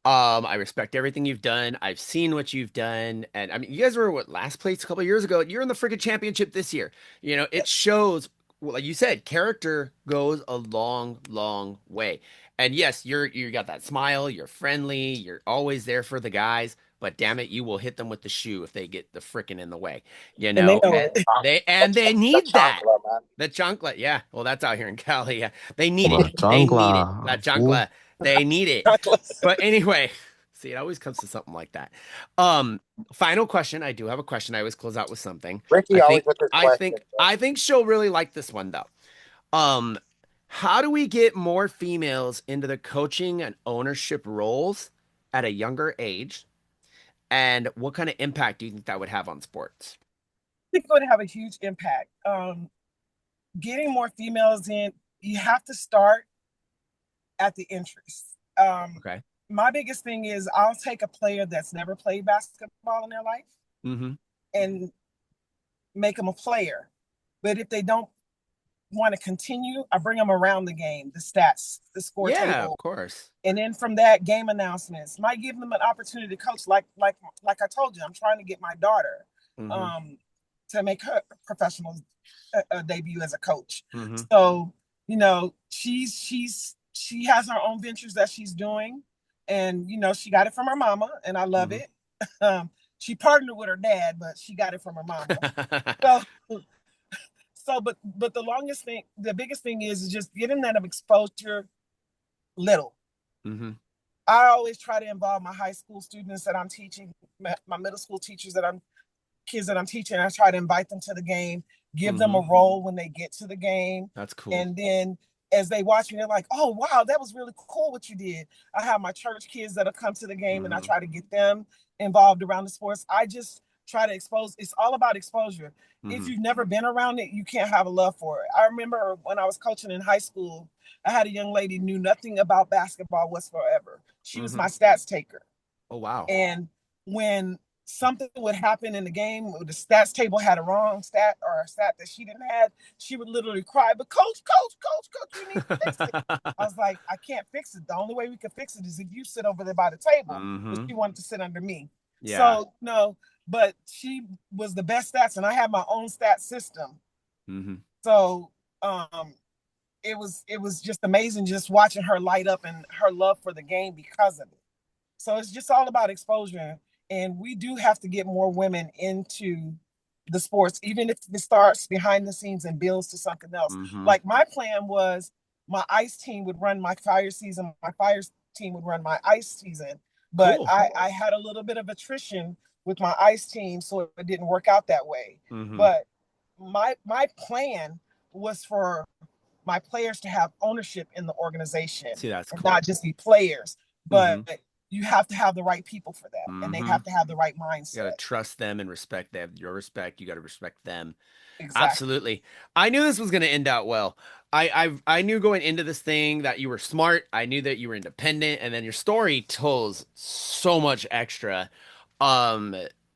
I respect everything you've done. I've seen what you've done, and I mean, you guys were last place a couple of years ago. You're in the freaking championship this year. It shows. Well, like you said, character goes a long, long way. And yes, you got that smile. You're friendly. You're always there for the guys. But damn it, you will hit them with the shoe if they get the frickin' in the way. And they know and they need that. The chancla, yeah. Well, that's out here in Cali. Yeah, they need it. They need it. La chancla. They need it. But anyway, see, it always comes to something like that. Final question. I do have a question. I always close out with something. Ricky always with this question. I think she'll really like this one though. How do we get more females into the coaching and ownership roles at a younger age? And what kind of impact do you think that would have on sports? I think it would have a huge impact. Getting more females in, you have to start at the entrance. Okay. My biggest thing is I'll take a player that's never played basketball in their life and make them a player. But if they don't want to continue, I bring them around the game, the stats, the score table. Yeah, of course. And then from that, game announcements might give them an opportunity to coach. Like I told you, I'm trying to get my daughter to make her professional debut as a coach. So she has her own ventures that she's doing, and she got it from her mama, and I love it. She partnered with her dad, but she got it from her mama. But the biggest thing is just getting that exposure little. I always try to involve my high school students that I'm teaching, my middle school teachers kids that I'm teaching. I try to invite them to the game, give them a role when they get to the game. That's cool. And then as they watch me, they're like, oh, wow, that was really cool what you did. I have my church kids that'll come to the game and I try to get them involved around the sports. I just try to expose. It's all about exposure. If Mm-hmm. you've never been around it, you can't have a love for it. I remember when I was coaching in high school, I had a young lady who knew nothing about basketball whatsoever. She was Mm-hmm. my stats taker. Oh wow. And when something would happen in the game, the stats table had a wrong stat or a stat that she didn't have, she would literally cry, but coach, you need to fix it. I was like, I can't fix it. The only way we can fix it is if you sit over there by the table. But Mm-hmm. she wanted to sit under me. Yeah. So no, but she was the best stats, and I had my own stat system. Mm-hmm. So it was just amazing just watching her light up and her love for the game because of it. So it's just all about exposure. And we do have to get more women into the sports, even if it starts behind the scenes and builds to something else. Mm-hmm. Like my plan was my ice team would run my fire season, my fire team would run my ice season. But Cool. I had a little bit of attrition with my ice team, so it didn't work out that way. Mm-hmm. But my plan was for my players to have ownership in the organization See, that's and cool. not just be players. Mm-hmm. But you have to have the right people for that, and they Mm-hmm. have to have the right You mindset. gotta trust them and respect them. Your respect, you gotta respect them. Exactly. Absolutely. I knew this was gonna end out well. I knew going into this thing that you were smart. I knew that you were independent, and then your story tells so much extra. Um,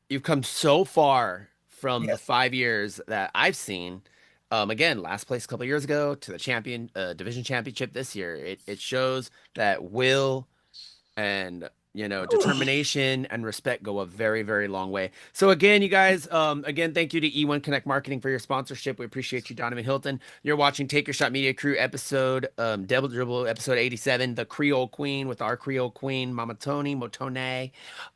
you've come so far from the Yes. 5 years that I've seen. Again, last place a couple years ago to the division championship this year. It shows that will and determination and respect go a very, very long way. So again, you guys, again, thank you to E1 Connect Marketing for your sponsorship. We appreciate you, Donovan Hilton. You're watching Take Your Shot Media Crew episode, Double Dribble episode 87, the Creole Queen, with our Creole Queen, Mama Tonee Motone,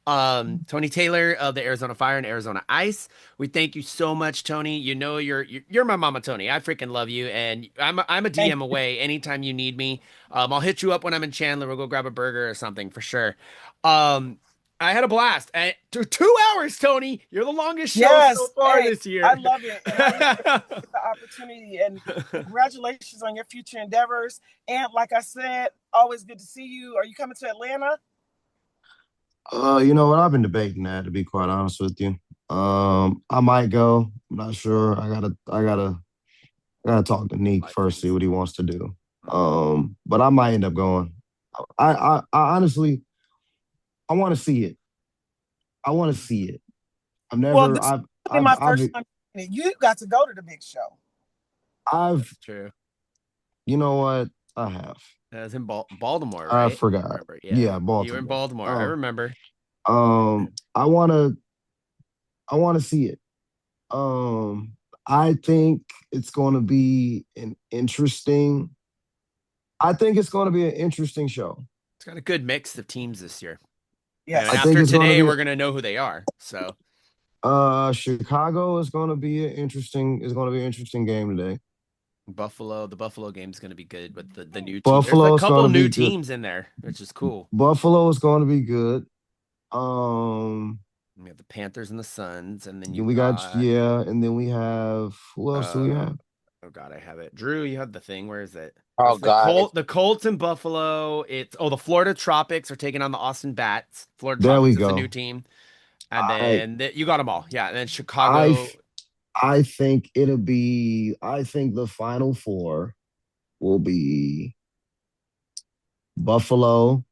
Tonee Taylor of the Arizona Fire and Arizona Ice. We thank you so much, Tonee. You know you're my Mama Tonee. I freaking love you, and I'm a Thank DM away anytime you need me. I'll hit you up when I'm in Chandler. We'll go grab a burger or something for sure. Um, I had a blast. 2 hours, Tonee. You're the longest you. show so Yes. far Hey, this I year. love it, and I really appreciate the opportunity. And congratulations on your future endeavors. And like I said, always good to see you. Are you coming to Atlanta? You know what? I've been debating that, to be quite honest with you. I might go. I'm not sure. I gotta talk to Neek Life first, see things. what he wants to do. Mhm. But I might end up going. I honestly, I want to see it. I want to see it. I've Well, never, this will be my I've, first time. You got to go to the big show. I've, That's true. you know what? I have. That was in Baltimore, I right? I forgot. remember. Yeah. Yeah, You were in Baltimore. Baltimore. I remember. I wanna see it. Um, I think it's going to be an interesting. I think it's going to be an interesting show. It's got a good mix of teams this year. And I Yes. think after it's going to today, be. we're gonna know who they are. So Chicago is going to be an interesting. Is going to be an interesting game today. The Buffalo game is gonna be good with the new team. There's a Buffalo is going couple to new be good. teams in there, which is cool. Buffalo is going to be good. Um, We have the Panthers and the Suns, and then then you we got got and then we have who else do we uh have? oh God, I have it. Drew, you had the thing. Where is it? Oh It's God, The Colts in Buffalo. It's the Florida Tropics are taking on the Austin Bats. Florida There we Tropics is the new go. team. And I then you got them all. Yeah. And then I Chicago. I think it'll be. I think the final four will be Buffalo,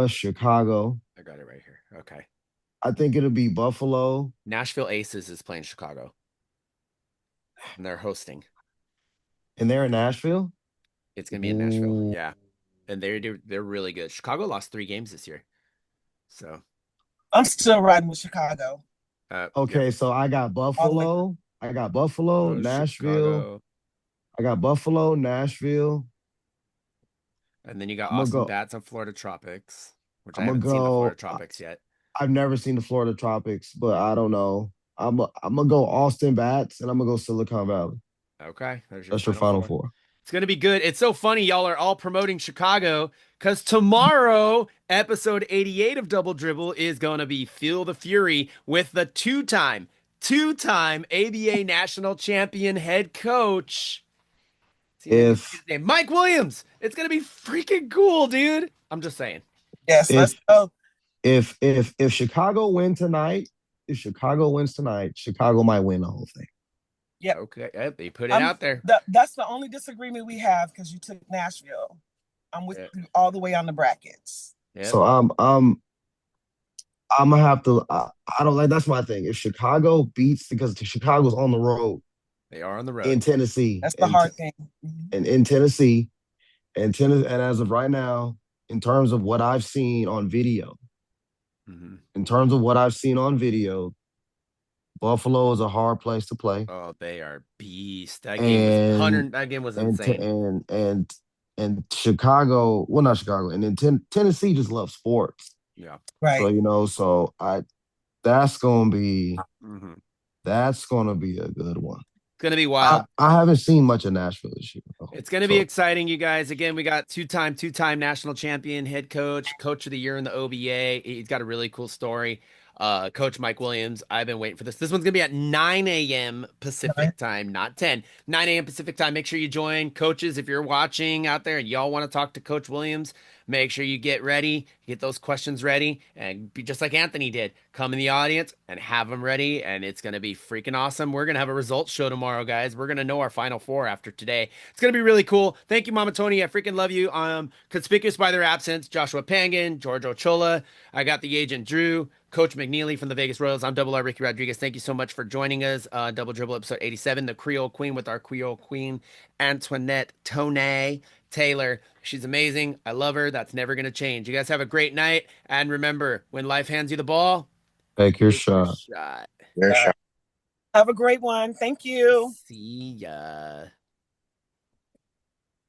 Chicago. I got it right here. Okay. I think it'll be Buffalo. Nashville Aces is playing Chicago, and they're hosting. And they're in Nashville. It's gonna be in Nashville. Ooh. Yeah. And they're really good. Chicago lost 3 games this year. So I'm still riding with Chicago yep. Okay, so I got all the way. Buffalo. I got Buffalo, Nashville. Chicago. I got Buffalo, Nashville. And then you got I'm gonna Austin go. Bats on Florida Tropics, which I I'm gonna haven't seen the Florida go. Tropics yet. I've never seen the Florida Tropics, but I don't know. I'm gonna go Austin Bats, and I'm gonna go Silicon Valley. Okay, there's your That's your final final four. four. It's gonna be good. It's so funny, y'all are all promoting Chicago because tomorrow, episode 88 of Double Dribble is gonna be Feel the Fury with the two-time ABA national champion head coach. See if I can say If his name, Mike Williams. It's gonna be freaking cool, dude. I'm just saying. Yes, let's if go. if Chicago win tonight, if Chicago wins tonight, Chicago might win the whole thing. Yep. Okay, yep, they put it out there. That's the only disagreement we have because you took Nashville. I'm with you all the way on the brackets. Yep. So I'm gonna have to. I don't like. That's my thing. If Chicago beats, because Chicago's on the road They are on the in road. Tennessee, That's the hard thing. and in Tennessee, and as of right now, in terms of what I've seen on video, in terms of what I've seen on video, Buffalo is a hard place to play. Oh, they are beast. That game was 100. That game was insane. And Chicago, well, not Chicago, and then Tennessee just loves sports. Yeah. Right. So that's gonna be that's gonna be a good one. It's going to be wild. I haven't seen much of Nashville this year. It's going to be exciting, you guys. Again, we got two-time national champion, head coach of the year in the OBA. He's got a really cool story. Coach Mike Williams, I've been waiting for this. This one's going to be at 9 a.m. Pacific time, not 10. 9 a.m. Pacific time. Make sure you join. Coaches, if you're watching out there and y'all want to talk to Coach Williams, make sure you get ready, get those questions ready, and be just like Anthony did. Come in the audience and have them ready, and it's going to be freaking awesome. We're going to have a results show tomorrow, guys. We're going to know our final four after today. It's going to be really cool. Thank you, Mama Tonee. I freaking love you. Conspicuous by their absence, Joshua Pangan, George Ochola. I got the agent Drew, Coach McNeely from the Vegas Royals. I'm Double R Ricky Rodriguez. Thank you so much for joining us. Double Dribble episode 87, the Creole Queen with our Creole Queen, Antoinette Tonee Taylor. She's amazing. I love her. That's never going to change. You guys have a great night. And remember, when life hands you the ball, take your shot. Have a great one. Thank you. See ya.